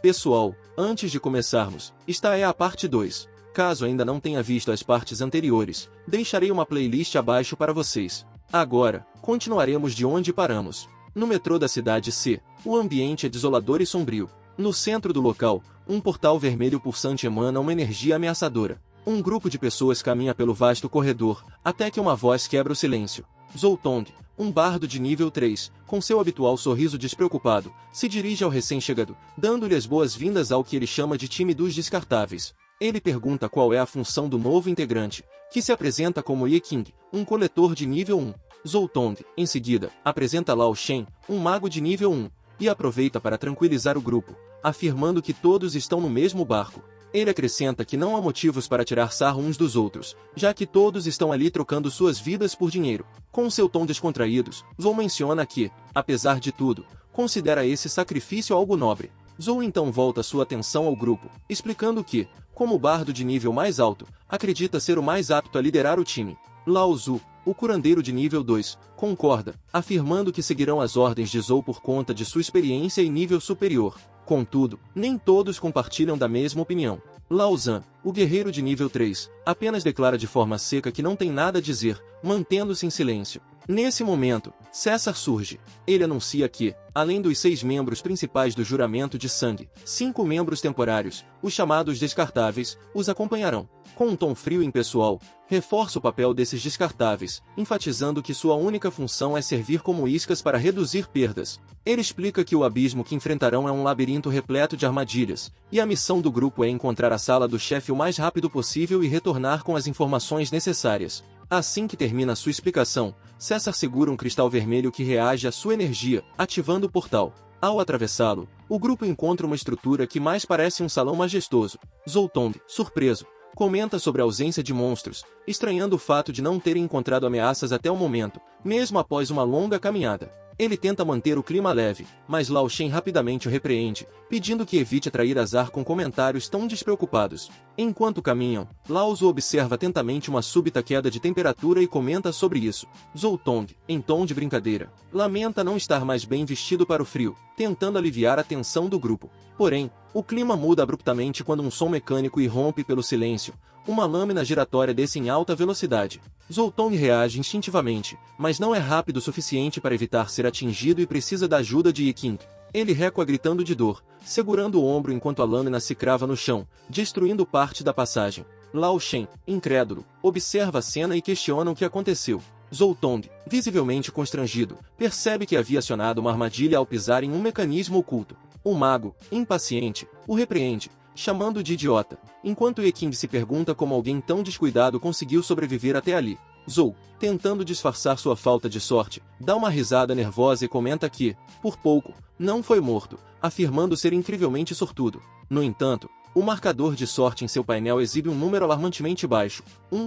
Pessoal, antes de começarmos, esta é a parte 2. Caso ainda não tenha visto as partes anteriores, deixarei uma playlist abaixo para vocês. Agora, continuaremos de onde paramos. No metrô da cidade C, o ambiente é desolador e sombrio. No centro do local, um portal vermelho pulsante emana uma energia ameaçadora. Um grupo de pessoas caminha pelo vasto corredor, até que uma voz quebra o silêncio. Zoltong, um bardo de nível 3, com seu habitual sorriso despreocupado, se dirige ao recém-chegado, dando-lhe as boas-vindas ao que ele chama de time dos descartáveis. Ele pergunta qual é a função do novo integrante, que se apresenta como Ye King, um coletor de nível 1. Zoltong, em seguida, apresenta Lao Shen, um mago de nível 1, e aproveita para tranquilizar o grupo, afirmando que todos estão no mesmo barco. Ele acrescenta que não há motivos para tirar sarro uns dos outros, já que todos estão ali trocando suas vidas por dinheiro. Com seu tom descontraído, Zhou menciona que, apesar de tudo, considera esse sacrifício algo nobre. Zhou então volta sua atenção ao grupo, explicando que, como bardo de nível mais alto, acredita ser o mais apto a liderar o time. Lao Zu, o curandeiro de nível 2, concorda, afirmando que seguirão as ordens de Zhou por conta de sua experiência e nível superior. Contudo, nem todos compartilham da mesma opinião. Lao Zhan, o guerreiro de nível 3, apenas declara de forma seca que não tem nada a dizer, mantendo-se em silêncio. Nesse momento, César surge. Ele anuncia que, além dos 6 membros principais do juramento de sangue, 5 membros temporários, os chamados descartáveis, os acompanharão. Com um tom frio e impessoal, reforça o papel desses descartáveis, enfatizando que sua única função é servir como iscas para reduzir perdas. Ele explica que o abismo que enfrentarão é um labirinto repleto de armadilhas, e a missão do grupo é encontrar a sala do chefe o mais rápido possível e retornar com as informações necessárias. Assim que termina sua explicação, César segura um cristal vermelho que reage à sua energia, ativando o portal. Ao atravessá-lo, o grupo encontra uma estrutura que mais parece um salão majestoso. Zoltong, surpreso, comenta sobre a ausência de monstros, estranhando o fato de não terem encontrado ameaças até o momento, mesmo após uma longa caminhada. Ele tenta manter o clima leve, mas Lao Shen rapidamente o repreende, pedindo que evite atrair azar com comentários tão despreocupados. Enquanto caminham, Lao Zu observa atentamente uma súbita queda de temperatura e comenta sobre isso. Zoltong, em tom de brincadeira, lamenta não estar mais bem vestido para o frio, tentando aliviar a tensão do grupo. Porém, o clima muda abruptamente quando um som mecânico irrompe pelo silêncio. Uma lâmina giratória desce em alta velocidade. Zoltong reage instintivamente, mas não é rápido o suficiente para evitar ser atingido e precisa da ajuda de Ye King. Ele recua gritando de dor, segurando o ombro enquanto a lâmina se crava no chão, destruindo parte da passagem. Lao Shen, incrédulo, observa a cena e questiona o que aconteceu. Zoltong, visivelmente constrangido, percebe que havia acionado uma armadilha ao pisar em um mecanismo oculto. O mago, impaciente, o repreende, chamando-o de idiota, enquanto Ye King se pergunta como alguém tão descuidado conseguiu sobreviver até ali. Zhou, tentando disfarçar sua falta de sorte, dá uma risada nervosa e comenta que, por pouco, não foi morto, afirmando ser incrivelmente sortudo. No entanto, o marcador de sorte em seu painel exibe um número alarmantemente baixo.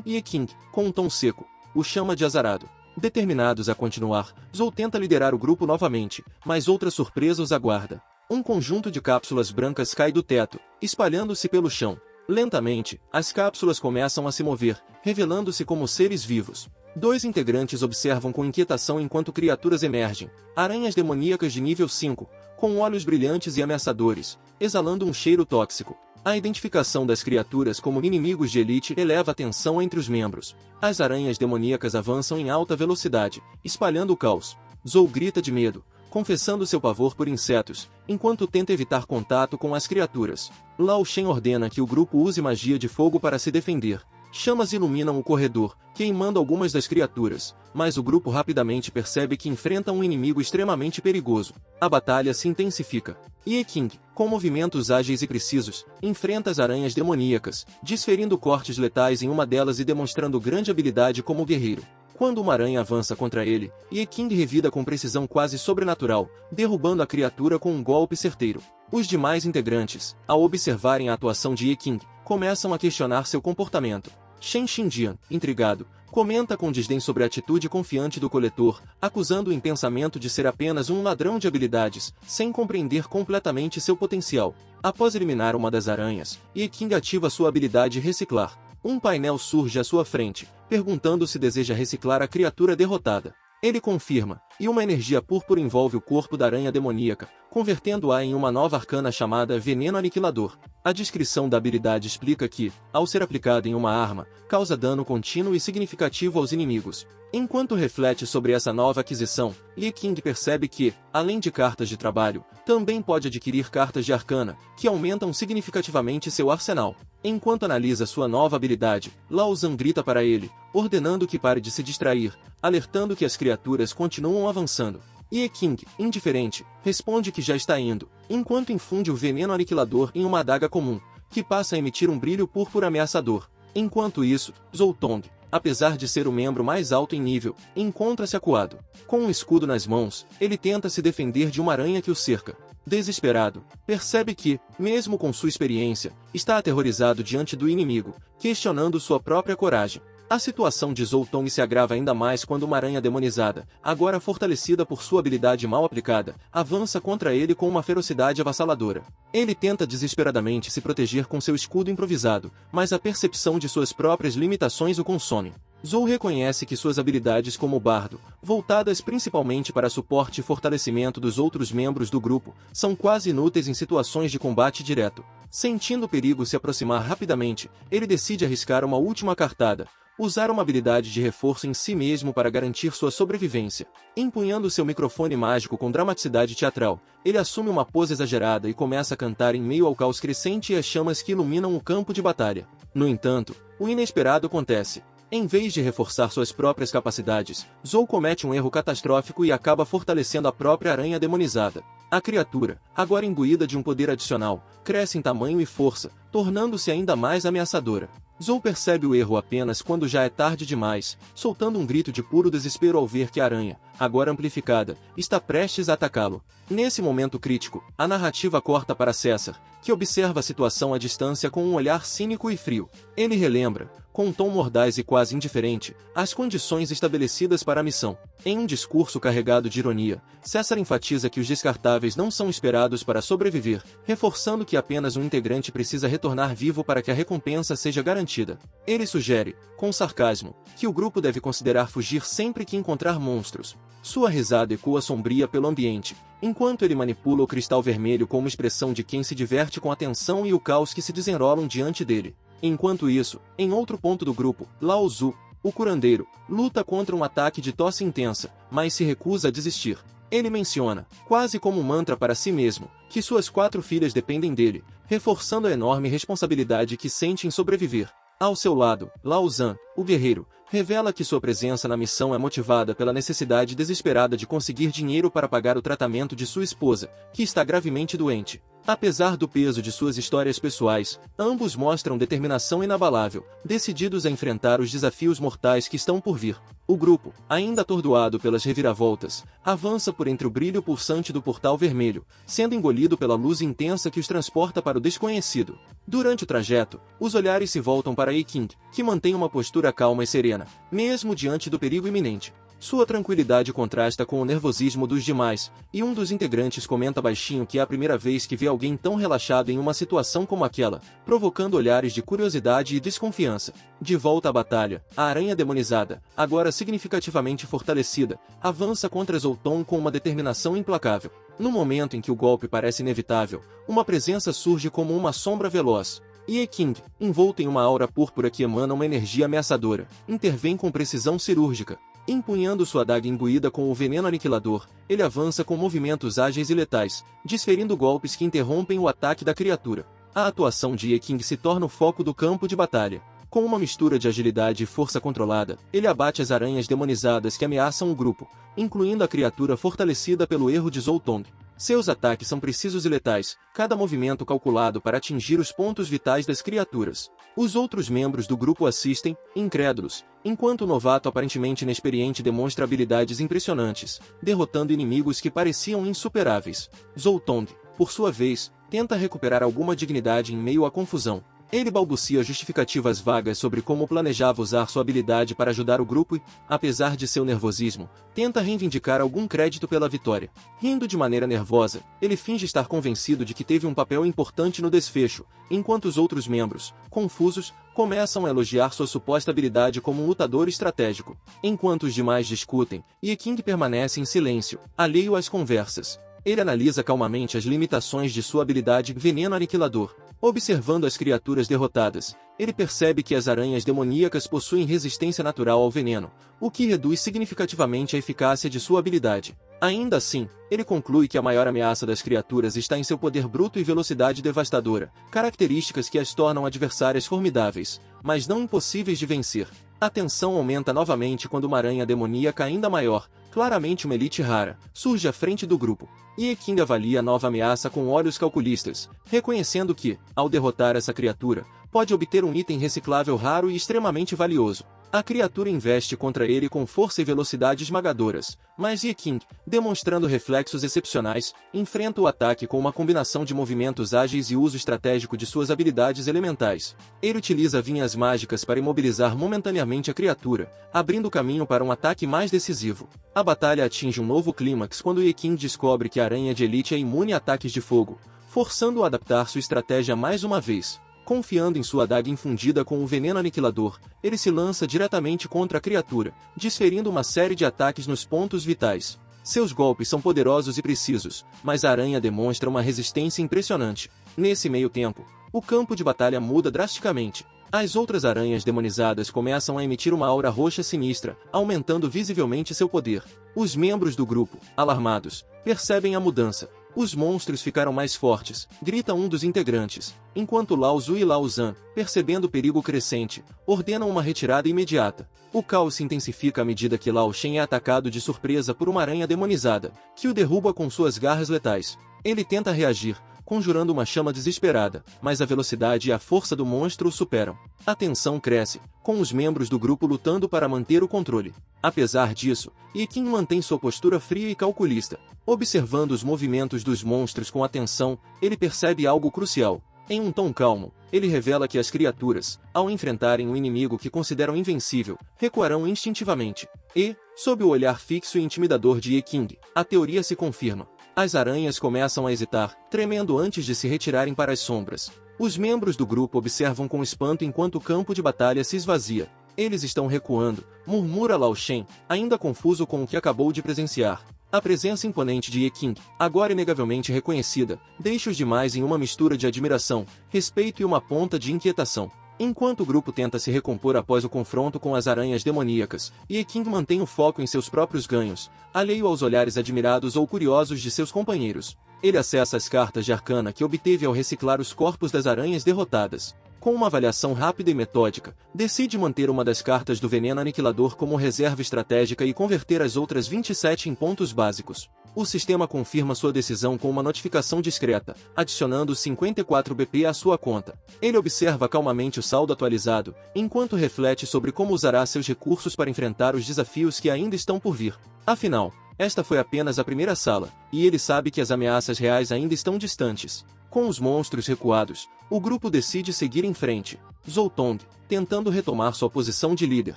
Ye King, com um tom seco, o chama de azarado. Determinados a continuar, Zhou tenta liderar o grupo novamente, mas outra surpresa os aguarda. Um conjunto de cápsulas brancas cai do teto, espalhando-se pelo chão. Lentamente, as cápsulas começam a se mover, revelando-se como seres vivos. 2 integrantes observam com inquietação enquanto criaturas emergem. Aranhas demoníacas de nível 5, com olhos brilhantes e ameaçadores, exalando um cheiro tóxico. A identificação das criaturas como inimigos de elite eleva a tensão entre os membros. As aranhas demoníacas avançam em alta velocidade, espalhando o caos. Zhou grita de medo, confessando seu pavor por insetos, enquanto tenta evitar contato com as criaturas. Lao Shen ordena que o grupo use magia de fogo para se defender. Chamas iluminam o corredor, queimando algumas das criaturas, mas o grupo rapidamente percebe que enfrenta um inimigo extremamente perigoso. A batalha se intensifica. Ye King, com movimentos ágeis e precisos, enfrenta as aranhas demoníacas, desferindo cortes letais em uma delas e demonstrando grande habilidade como guerreiro. Quando uma aranha avança contra ele, Ye King revida com precisão quase sobrenatural, derrubando a criatura com um golpe certeiro. Os demais integrantes, ao observarem a atuação de Ye King, começam a questionar seu comportamento. Shen Xinjian, intrigado, comenta com desdém sobre a atitude confiante do coletor, acusando-o em pensamento de ser apenas um ladrão de habilidades, sem compreender completamente seu potencial. Após eliminar uma das aranhas, Ye King ativa sua habilidade reciclar. Um painel surge à sua frente, perguntando se deseja reciclar a criatura derrotada. Ele confirma, e uma energia púrpura envolve o corpo da aranha demoníaca, convertendo-a em uma nova arcana chamada Veneno Aniquilador. A descrição da habilidade explica que, ao ser aplicada em uma arma, causa dano contínuo e significativo aos inimigos. Enquanto reflete sobre essa nova aquisição, Lee King percebe que, além de cartas de trabalho, também pode adquirir cartas de arcana, que aumentam significativamente seu arsenal. Enquanto analisa sua nova habilidade, Lao Zhan grita para ele, ordenando que pare de se distrair, alertando que as criaturas continuam avançando. Ye King, indiferente, responde que já está indo, enquanto infunde o veneno aniquilador em uma adaga comum, que passa a emitir um brilho púrpura ameaçador. Enquanto isso, Zhou Tong, apesar de ser o membro mais alto em nível, encontra-se acuado. Com um escudo nas mãos, ele tenta se defender de uma aranha que o cerca. Desesperado, percebe que, mesmo com sua experiência, está aterrorizado diante do inimigo, questionando sua própria coragem. A situação de Zhou Tong se agrava ainda mais quando uma aranha demonizada, agora fortalecida por sua habilidade mal aplicada, avança contra ele com uma ferocidade avassaladora. Ele tenta desesperadamente se proteger com seu escudo improvisado, mas a percepção de suas próprias limitações o consome. Zhou reconhece que suas habilidades como bardo, voltadas principalmente para suporte e fortalecimento dos outros membros do grupo, são quase inúteis em situações de combate direto. Sentindo o perigo se aproximar rapidamente, ele decide arriscar uma última cartada, usar uma habilidade de reforço em si mesmo para garantir sua sobrevivência. Empunhando seu microfone mágico com dramaticidade teatral, ele assume uma pose exagerada e começa a cantar em meio ao caos crescente e às chamas que iluminam o campo de batalha. No entanto, o inesperado acontece. Em vez de reforçar suas próprias capacidades, Zhou comete um erro catastrófico e acaba fortalecendo a própria aranha demonizada. A criatura, agora imbuída de um poder adicional, cresce em tamanho e força, tornando-se ainda mais ameaçadora. Zhou percebe o erro apenas quando já é tarde demais, soltando um grito de puro desespero ao ver que a aranha, agora amplificada, está prestes a atacá-lo. Nesse momento crítico, a narrativa corta para César, que observa a situação à distância com um olhar cínico e frio. Ele relembra, com um tom mordaz e quase indiferente, as condições estabelecidas para a missão. Em um discurso carregado de ironia, César enfatiza que os descartáveis não são esperados para sobreviver, reforçando que apenas um integrante precisa retornar vivo para que a recompensa seja garantida. Ele sugere, com sarcasmo, que o grupo deve considerar fugir sempre que encontrar monstros. Sua risada ecoa sombria pelo ambiente, enquanto ele manipula o cristal vermelho com uma expressão de quem se diverte com a tensão e o caos que se desenrolam diante dele. Enquanto isso, em outro ponto do grupo, Lao Zu, o curandeiro, luta contra um ataque de tosse intensa, mas se recusa a desistir. Ele menciona, quase como um mantra para si mesmo, que suas 4 filhas dependem dele, reforçando a enorme responsabilidade que sente em sobreviver. Ao seu lado, Lao Zhan, o guerreiro, revela que sua presença na missão é motivada pela necessidade desesperada de conseguir dinheiro para pagar o tratamento de sua esposa, que está gravemente doente. Apesar do peso de suas histórias pessoais, ambos mostram determinação inabalável, decididos a enfrentar os desafios mortais que estão por vir. O grupo, ainda atordoado pelas reviravoltas, avança por entre o brilho pulsante do portal vermelho, sendo engolido pela luz intensa que os transporta para o desconhecido. Durante o trajeto, os olhares se voltam para Ye King, que mantém uma postura calma e serena, mesmo diante do perigo iminente. Sua tranquilidade contrasta com o nervosismo dos demais, e um dos integrantes comenta baixinho que é a primeira vez que vê alguém tão relaxado em uma situação como aquela, provocando olhares de curiosidade e desconfiança. De volta à batalha, a aranha demonizada, agora significativamente fortalecida, avança contra Zhou Tong com uma determinação implacável. No momento em que o golpe parece inevitável, uma presença surge como uma sombra veloz. Ye King, envolto em uma aura púrpura que emana uma energia ameaçadora, intervém com precisão cirúrgica. Empunhando sua adaga imbuída com o veneno aniquilador, ele avança com movimentos ágeis e letais, desferindo golpes que interrompem o ataque da criatura. A atuação de Ye King se torna o foco do campo de batalha. Com uma mistura de agilidade e força controlada, ele abate as aranhas demonizadas que ameaçam o grupo, incluindo a criatura fortalecida pelo erro de Zhou Tong. Seus ataques são precisos e letais, cada movimento calculado para atingir os pontos vitais das criaturas. Os outros membros do grupo assistem, incrédulos, enquanto o novato aparentemente inexperiente demonstra habilidades impressionantes, derrotando inimigos que pareciam insuperáveis. Zhou Tong, por sua vez, tenta recuperar alguma dignidade em meio à confusão. Ele balbucia justificativas vagas sobre como planejava usar sua habilidade para ajudar o grupo e, apesar de seu nervosismo, tenta reivindicar algum crédito pela vitória. Rindo de maneira nervosa, ele finge estar convencido de que teve um papel importante no desfecho, enquanto os outros membros, confusos, começam a elogiar sua suposta habilidade como um lutador estratégico. Enquanto os demais discutem, Ye-King permanece em silêncio, alheio às conversas. Ele analisa calmamente as limitações de sua habilidade Veneno Aniquilador. Observando as criaturas derrotadas, ele percebe que as aranhas demoníacas possuem resistência natural ao veneno, o que reduz significativamente a eficácia de sua habilidade. Ainda assim, ele conclui que a maior ameaça das criaturas está em seu poder bruto e velocidade devastadora, características que as tornam adversárias formidáveis, mas não impossíveis de vencer. A tensão aumenta novamente quando uma aranha demoníaca ainda maior, claramente uma elite rara, surge à frente do grupo. Ye-King avalia a nova ameaça com olhos calculistas, reconhecendo que, ao derrotar essa criatura, pode obter um item reciclável raro e extremamente valioso. A criatura investe contra ele com força e velocidade esmagadoras, mas Ye-King, demonstrando reflexos excepcionais, enfrenta o ataque com uma combinação de movimentos ágeis e uso estratégico de suas habilidades elementais. Ele utiliza vinhas mágicas para imobilizar momentaneamente a criatura, abrindo caminho para um ataque mais decisivo. A batalha atinge um novo clímax quando Ye-King descobre que a aranha de elite é imune a ataques de fogo, forçando-o a adaptar sua estratégia mais uma vez. Confiando em sua adaga infundida com o veneno aniquilador, ele se lança diretamente contra a criatura, desferindo uma série de ataques nos pontos vitais. Seus golpes são poderosos e precisos, mas a aranha demonstra uma resistência impressionante. Nesse meio tempo, o campo de batalha muda drasticamente. As outras aranhas demonizadas começam a emitir uma aura roxa sinistra, aumentando visivelmente seu poder. Os membros do grupo, alarmados, percebem a mudança. Os monstros ficaram mais fortes, grita um dos integrantes, enquanto Lao Zu e Lao Zhan, percebendo o perigo crescente, ordenam uma retirada imediata. O caos se intensifica à medida que Lao Shen é atacado de surpresa por uma aranha demonizada, que o derruba com suas garras letais. Ele tenta reagir, conjurando uma chama desesperada, mas a velocidade e a força do monstro o superam. A tensão cresce, com os membros do grupo lutando para manter o controle. Apesar disso, Ye-King mantém sua postura fria e calculista. Observando os movimentos dos monstros com atenção, ele percebe algo crucial. Em um tom calmo, ele revela que as criaturas, ao enfrentarem um inimigo que consideram invencível, recuarão instintivamente. E, sob o olhar fixo e intimidador de Ye-King, a teoria se confirma. As aranhas começam a hesitar, tremendo antes de se retirarem para as sombras. Os membros do grupo observam com espanto enquanto o campo de batalha se esvazia. Eles estão recuando, murmura Lao Shen, ainda confuso com o que acabou de presenciar. A presença imponente de Ye-King, agora inegavelmente reconhecida, deixa os demais em uma mistura de admiração, respeito e uma ponta de inquietação. Enquanto o grupo tenta se recompor após o confronto com as aranhas demoníacas, Ye-King mantém o foco em seus próprios ganhos, alheio aos olhares admirados ou curiosos de seus companheiros. Ele acessa as cartas de arcana que obteve ao reciclar os corpos das aranhas derrotadas. Com uma avaliação rápida e metódica, decide manter uma das cartas do veneno aniquilador como reserva estratégica e converter as outras 27 em pontos básicos. O sistema confirma sua decisão com uma notificação discreta, adicionando 54 BP à sua conta. Ele observa calmamente o saldo atualizado, enquanto reflete sobre como usará seus recursos para enfrentar os desafios que ainda estão por vir. Afinal, esta foi apenas a primeira sala, e ele sabe que as ameaças reais ainda estão distantes. Com os monstros recuados, o grupo decide seguir em frente. Zhou Tong, tentando retomar sua posição de líder,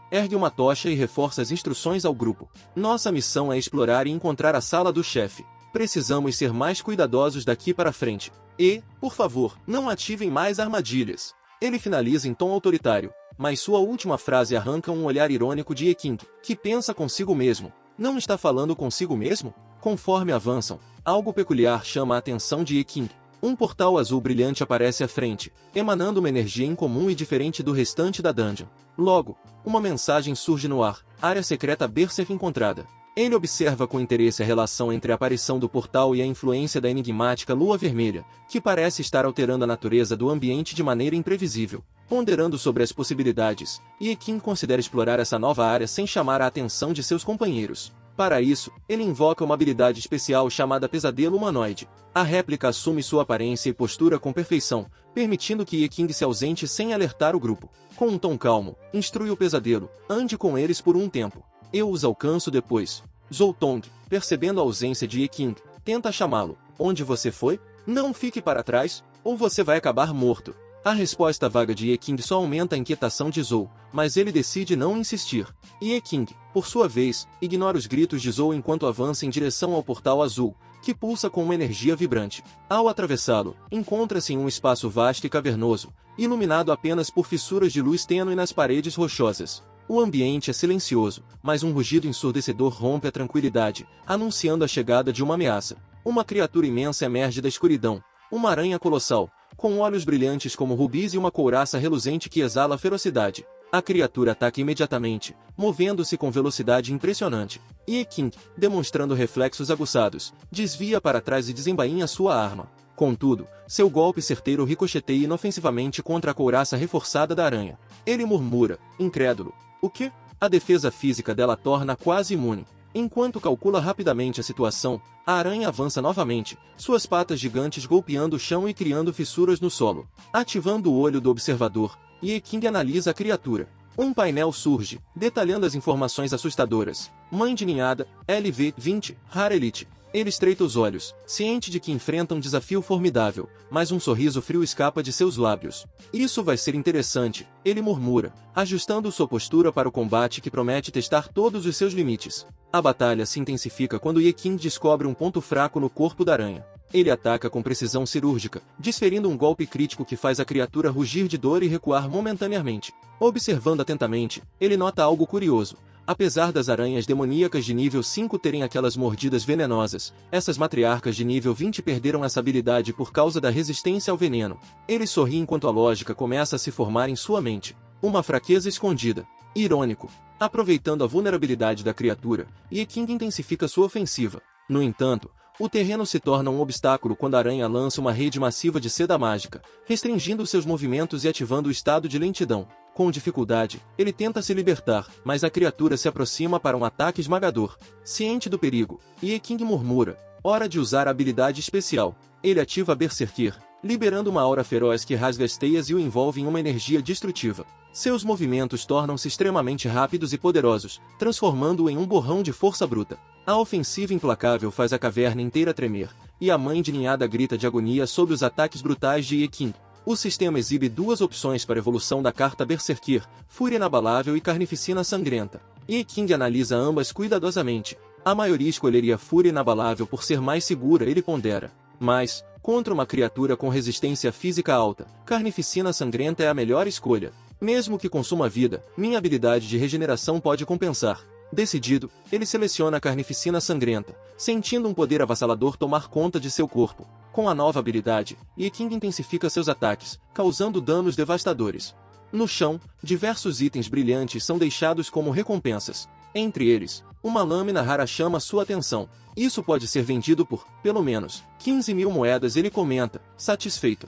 ergue uma tocha e reforça as instruções ao grupo. Nossa missão é explorar e encontrar a sala do chefe. Precisamos ser mais cuidadosos daqui para frente. E, por favor, não ativem mais armadilhas. Ele finaliza em tom autoritário, mas sua última frase arranca um olhar irônico de Ye-King, que pensa consigo mesmo. Não está falando consigo mesmo? Conforme avançam, algo peculiar chama a atenção de Ye-King. Um portal azul brilhante aparece à frente, emanando uma energia incomum e diferente do restante da dungeon. Logo, uma mensagem surge no ar: área secreta Berserk encontrada. Ele observa com interesse a relação entre a aparição do portal e a influência da enigmática lua vermelha, que parece estar alterando a natureza do ambiente de maneira imprevisível. Ponderando sobre as possibilidades, Ye-King considera explorar essa nova área sem chamar a atenção de seus companheiros. Para isso, ele invoca uma habilidade especial chamada Pesadelo Humanoide. A réplica assume sua aparência e postura com perfeição, permitindo que Ye-King se ausente sem alertar o grupo. Com um tom calmo, instrui o pesadelo: ande com eles por um tempo. Eu os alcanço depois. Zhou Tong, percebendo a ausência de Ye-King, tenta chamá-lo. Onde você foi? Não fique para trás, ou você vai acabar morto. A resposta vaga de Ye-King só aumenta a inquietação de Zhou, mas ele decide não insistir. Ye-King, por sua vez, ignora os gritos de Zhou enquanto avança em direção ao portal azul, que pulsa com uma energia vibrante. Ao atravessá-lo, encontra-se em um espaço vasto e cavernoso, iluminado apenas por fissuras de luz tênue nas paredes rochosas. O ambiente é silencioso, mas um rugido ensurdecedor rompe a tranquilidade, anunciando a chegada de uma ameaça. Uma criatura imensa emerge da escuridão, uma aranha colossal, com olhos brilhantes como rubis e uma couraça reluzente que exala ferocidade. A criatura ataca imediatamente, movendo-se com velocidade impressionante. King, demonstrando reflexos aguçados, desvia para trás e desembainha sua arma. Contudo, seu golpe certeiro ricocheteia inofensivamente contra a couraça reforçada da aranha. Ele murmura, incrédulo. O quê? A defesa física dela torna quase imune. Enquanto calcula rapidamente a situação, a aranha avança novamente, suas patas gigantes golpeando o chão e criando fissuras no solo. Ativando o olho do observador, King analisa a criatura. Um painel surge, detalhando as informações assustadoras. Mãe de ninhada, LV-20, Rara Elite. Ele estreita os olhos, ciente de que enfrenta um desafio formidável, mas um sorriso frio escapa de seus lábios. Isso vai ser interessante, ele murmura, ajustando sua postura para o combate que promete testar todos os seus limites. A batalha se intensifica quando King descobre um ponto fraco no corpo da aranha. Ele ataca com precisão cirúrgica, desferindo um golpe crítico que faz a criatura rugir de dor e recuar momentaneamente. Observando atentamente, ele nota algo curioso. Apesar das aranhas demoníacas de nível 5 terem aquelas mordidas venenosas, essas matriarcas de nível 20 perderam essa habilidade por causa da resistência ao veneno. Ele sorri enquanto a lógica começa a se formar em sua mente. Uma fraqueza escondida. Irônico. Aproveitando a vulnerabilidade da criatura, King intensifica sua ofensiva. No entanto, o terreno se torna um obstáculo quando a aranha lança uma rede massiva de seda mágica, restringindo seus movimentos e ativando o estado de lentidão. Com dificuldade, ele tenta se libertar, mas a criatura se aproxima para um ataque esmagador. Ciente do perigo, King murmura, hora de usar a habilidade especial. Ele ativa Berserker, liberando uma aura feroz que rasga as teias e o envolve em uma energia destrutiva. Seus movimentos tornam-se extremamente rápidos e poderosos, transformando-o em um borrão de força bruta. A ofensiva implacável faz a caverna inteira tremer, e a mãe de ninhada grita de agonia sob os ataques brutais de King. O sistema exibe duas opções para a evolução da carta Berserker, Fúria Inabalável e Carnificina Sangrenta. King analisa ambas cuidadosamente. A maioria escolheria Fúria Inabalável por ser mais segura, ele pondera. Mas, contra uma criatura com resistência física alta, Carnificina Sangrenta é a melhor escolha. Mesmo que consuma vida, minha habilidade de regeneração pode compensar. Decidido, ele seleciona a Carnificina Sangrenta, sentindo um poder avassalador tomar conta de seu corpo. Com a nova habilidade, King intensifica seus ataques, causando danos devastadores. No chão, diversos itens brilhantes são deixados como recompensas. Entre eles, uma lâmina rara chama sua atenção. Isso pode ser vendido por, pelo menos, 15.000 moedas, ele comenta, satisfeito.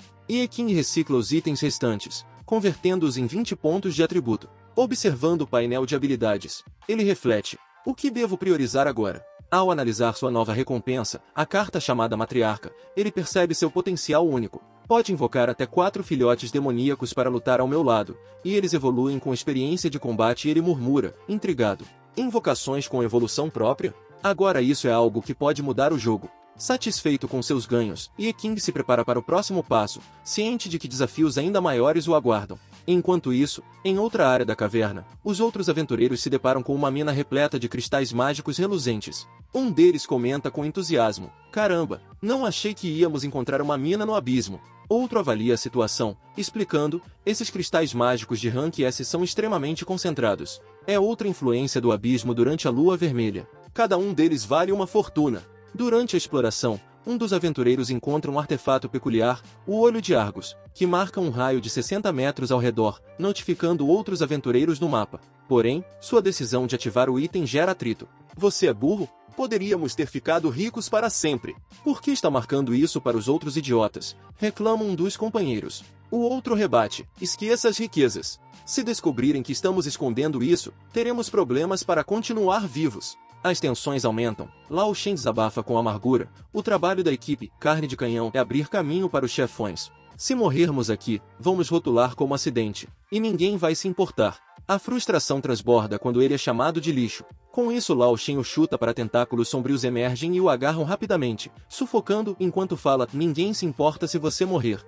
King recicla os itens restantes, convertendo-os em 20 pontos de atributo. Observando o painel de habilidades, ele reflete, o que devo priorizar agora? Ao analisar sua nova recompensa, a carta chamada Matriarca, ele percebe seu potencial único. Pode invocar até 4 filhotes demoníacos para lutar ao meu lado, e eles evoluem com experiência de combate, e ele murmura, intrigado. Invocações com evolução própria? Agora isso é algo que pode mudar o jogo. Satisfeito com seus ganhos, King se prepara para o próximo passo, ciente de que desafios ainda maiores o aguardam. Enquanto isso, em outra área da caverna, os outros aventureiros se deparam com uma mina repleta de cristais mágicos reluzentes. Um deles comenta com entusiasmo, caramba, não achei que íamos encontrar uma mina no abismo. Outro avalia a situação, explicando, esses cristais mágicos de Rank S são extremamente concentrados. É outra influência do abismo durante a lua vermelha. Cada um deles vale uma fortuna. Durante a exploração, um dos aventureiros encontra um artefato peculiar, o Olho de Argus, que marca um raio de 60 metros ao redor, notificando outros aventureiros no mapa. Porém, sua decisão de ativar o item gera atrito. Você é burro? Poderíamos ter ficado ricos para sempre. Por que está marcando isso para os outros idiotas? Reclama um dos companheiros. O outro rebate, esqueça as riquezas. Se descobrirem que estamos escondendo isso, teremos problemas para continuar vivos. As tensões aumentam. Lao Shen desabafa com amargura. O trabalho da equipe Carne de Canhão é abrir caminho para os chefões. Se morrermos aqui, vão nos rotular como acidente, e ninguém vai se importar. A frustração transborda quando ele é chamado de lixo. Com isso, Lao Shen o chuta para tentáculos sombrios emergem e o agarram rapidamente, sufocando enquanto fala, ninguém se importa se você morrer.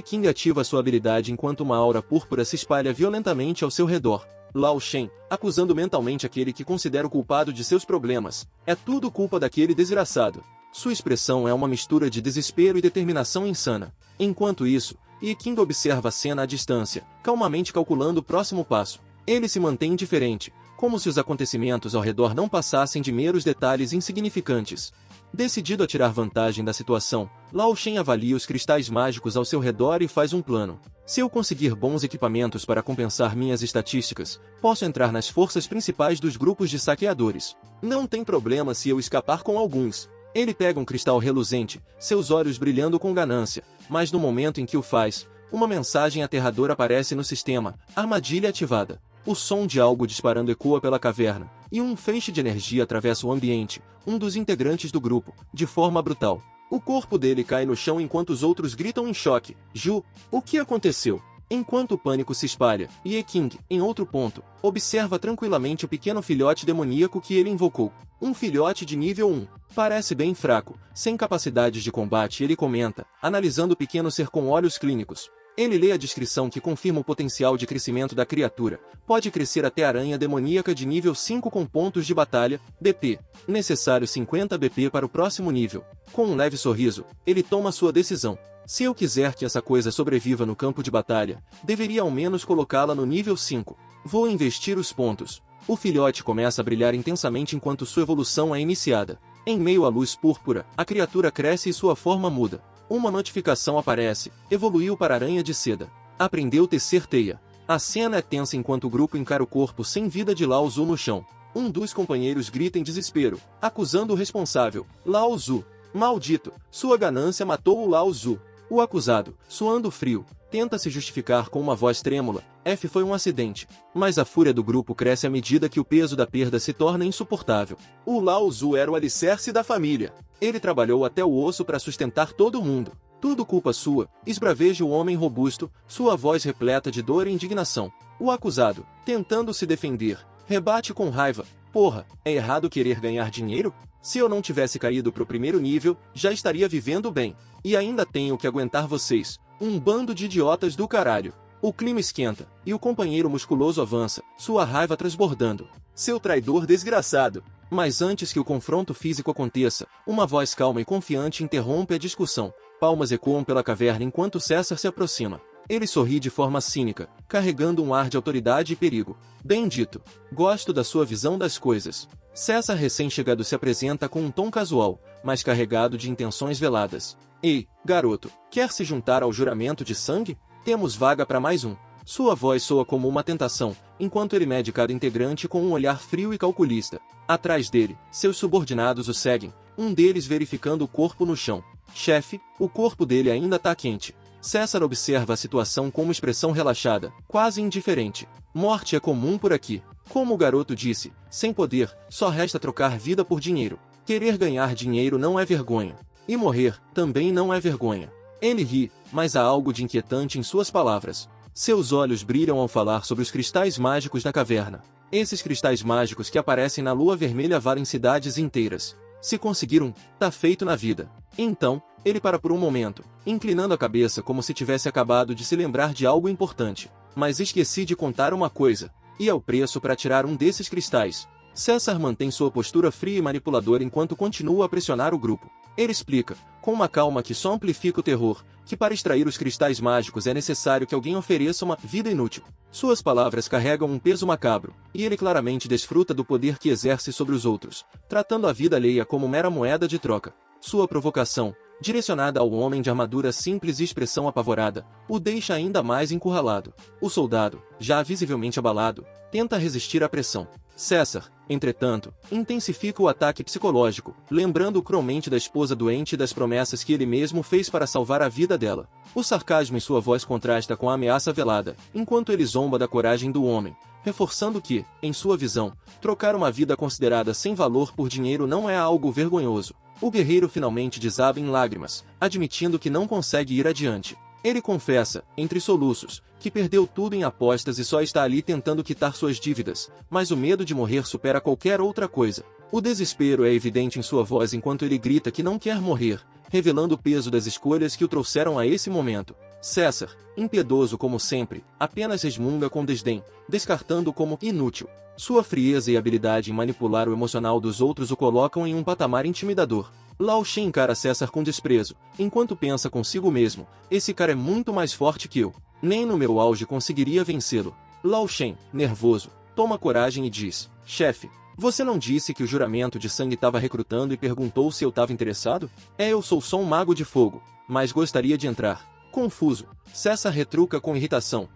King ativa sua habilidade enquanto uma aura púrpura se espalha violentamente ao seu redor. Lao Shen, acusando mentalmente aquele que considera o culpado de seus problemas. É tudo culpa daquele desgraçado. Sua expressão é uma mistura de desespero e determinação insana. Enquanto isso, Yeking observa a cena à distância, calmamente calculando o próximo passo. Ele se mantém indiferente, como se os acontecimentos ao redor não passassem de meros detalhes insignificantes. Decidido a tirar vantagem da situação, Lao Shen avalia os cristais mágicos ao seu redor e faz um plano. Se eu conseguir bons equipamentos para compensar minhas estatísticas, posso entrar nas forças principais dos grupos de saqueadores. Não tem problema se eu escapar com alguns. Ele pega um cristal reluzente, seus olhos brilhando com ganância, mas no momento em que o faz, uma mensagem aterradora aparece no sistema: armadilha ativada. O som de algo disparando ecoa pela caverna, e um feixe de energia atravessa o ambiente, um dos integrantes do grupo, de forma brutal. O corpo dele cai no chão enquanto os outros gritam em choque. Ju, o que aconteceu? Enquanto o pânico se espalha, Yeking, em outro ponto, observa tranquilamente o pequeno filhote demoníaco que ele invocou. Um filhote de nível 1. Parece bem fraco, sem capacidades de combate, ele comenta, analisando o pequeno ser com olhos clínicos. Ele lê a descrição que confirma o potencial de crescimento da criatura. Pode crescer até aranha demoníaca de nível 5 com pontos de batalha, BP. Necessário 50 BP para o próximo nível. Com um leve sorriso, ele toma sua decisão. Se eu quiser que essa coisa sobreviva no campo de batalha, deveria ao menos colocá-la no nível 5. Vou investir os pontos. O filhote começa a brilhar intensamente enquanto sua evolução é iniciada. Em meio à luz púrpura, a criatura cresce e sua forma muda. Uma notificação aparece. Evoluiu para aranha de seda. Aprendeu tecer teia. A cena é tensa enquanto o grupo encara o corpo sem vida de Lao Zu no chão. Um dos companheiros grita em desespero, acusando o responsável. Lao Zu. Maldito, sua ganância matou o Lao Zu. O acusado, suando frio, tenta se justificar com uma voz trêmula. Foi um acidente. Mas a fúria do grupo cresce à medida que o peso da perda se torna insuportável. O Lao Zu era o alicerce da família. Ele trabalhou até o osso para sustentar todo mundo. Tudo culpa sua, esbraveja o homem robusto, sua voz repleta de dor e indignação. O acusado, tentando se defender, rebate com raiva. Porra, é errado querer ganhar dinheiro? Se eu não tivesse caído pro primeiro nível, já estaria vivendo bem. E ainda tenho que aguentar vocês, um bando de idiotas do caralho. O clima esquenta, e o companheiro musculoso avança, sua raiva transbordando. Seu traidor desgraçado. Mas antes que o confronto físico aconteça, uma voz calma e confiante interrompe a discussão. Palmas ecoam pela caverna enquanto César se aproxima. Ele sorri de forma cínica, carregando um ar de autoridade e perigo. Bendito. Gosto da sua visão das coisas. César recém-chegado se apresenta com um tom casual, mas carregado de intenções veladas. Ei, garoto, quer se juntar ao juramento de sangue? Temos vaga para mais um. Sua voz soa como uma tentação, enquanto ele mede cada integrante com um olhar frio e calculista. Atrás dele, seus subordinados o seguem, um deles verificando o corpo no chão. Chefe, o corpo dele ainda tá quente. César observa a situação com uma expressão relaxada, quase indiferente. Morte é comum por aqui. Como o garoto disse, sem poder, só resta trocar vida por dinheiro. Querer ganhar dinheiro não é vergonha. E morrer, também não é vergonha. Ele ri, mas há algo de inquietante em suas palavras. Seus olhos brilham ao falar sobre os cristais mágicos da caverna. Esses cristais mágicos que aparecem na lua vermelha valem cidades inteiras. Se conseguir um, tá feito na vida. Então, ele para por um momento, inclinando a cabeça como se tivesse acabado de se lembrar de algo importante. Mas esqueci de contar uma coisa. E é o preço para tirar um desses cristais. César mantém sua postura fria e manipuladora enquanto continua a pressionar o grupo. Ele explica, com uma calma que só amplifica o terror, que para extrair os cristais mágicos é necessário que alguém ofereça uma vida inútil. Suas palavras carregam um peso macabro, e ele claramente desfruta do poder que exerce sobre os outros, tratando a vida alheia como mera moeda de troca. Sua provocação, direcionada ao homem de armadura simples e expressão apavorada, o deixa ainda mais encurralado. O soldado, já visivelmente abalado, tenta resistir à pressão. César, entretanto, intensifica o ataque psicológico, lembrando cruelmente da esposa doente e das promessas que ele mesmo fez para salvar a vida dela. O sarcasmo em sua voz contrasta com a ameaça velada, enquanto ele zomba da coragem do homem, reforçando que, em sua visão, trocar uma vida considerada sem valor por dinheiro não é algo vergonhoso. O guerreiro finalmente desaba em lágrimas, admitindo que não consegue ir adiante. Ele confessa, entre soluços, que perdeu tudo em apostas e só está ali tentando quitar suas dívidas, mas o medo de morrer supera qualquer outra coisa. O desespero é evidente em sua voz enquanto ele grita que não quer morrer, revelando o peso das escolhas que o trouxeram a esse momento. César, impiedoso como sempre, apenas resmunga com desdém, descartando como inútil. Sua frieza e habilidade em manipular o emocional dos outros o colocam em um patamar intimidador. Lao Shen encara César com desprezo, enquanto pensa consigo mesmo, esse cara é muito mais forte que eu. Nem no meu auge conseguiria vencê-lo. Lao Shen, nervoso, toma coragem e diz, chefe, você não disse que o juramento de sangue estava recrutando e perguntou se eu estava interessado? Eu sou só um mago de fogo, mas gostaria de entrar. Confuso, César retruca com irritação.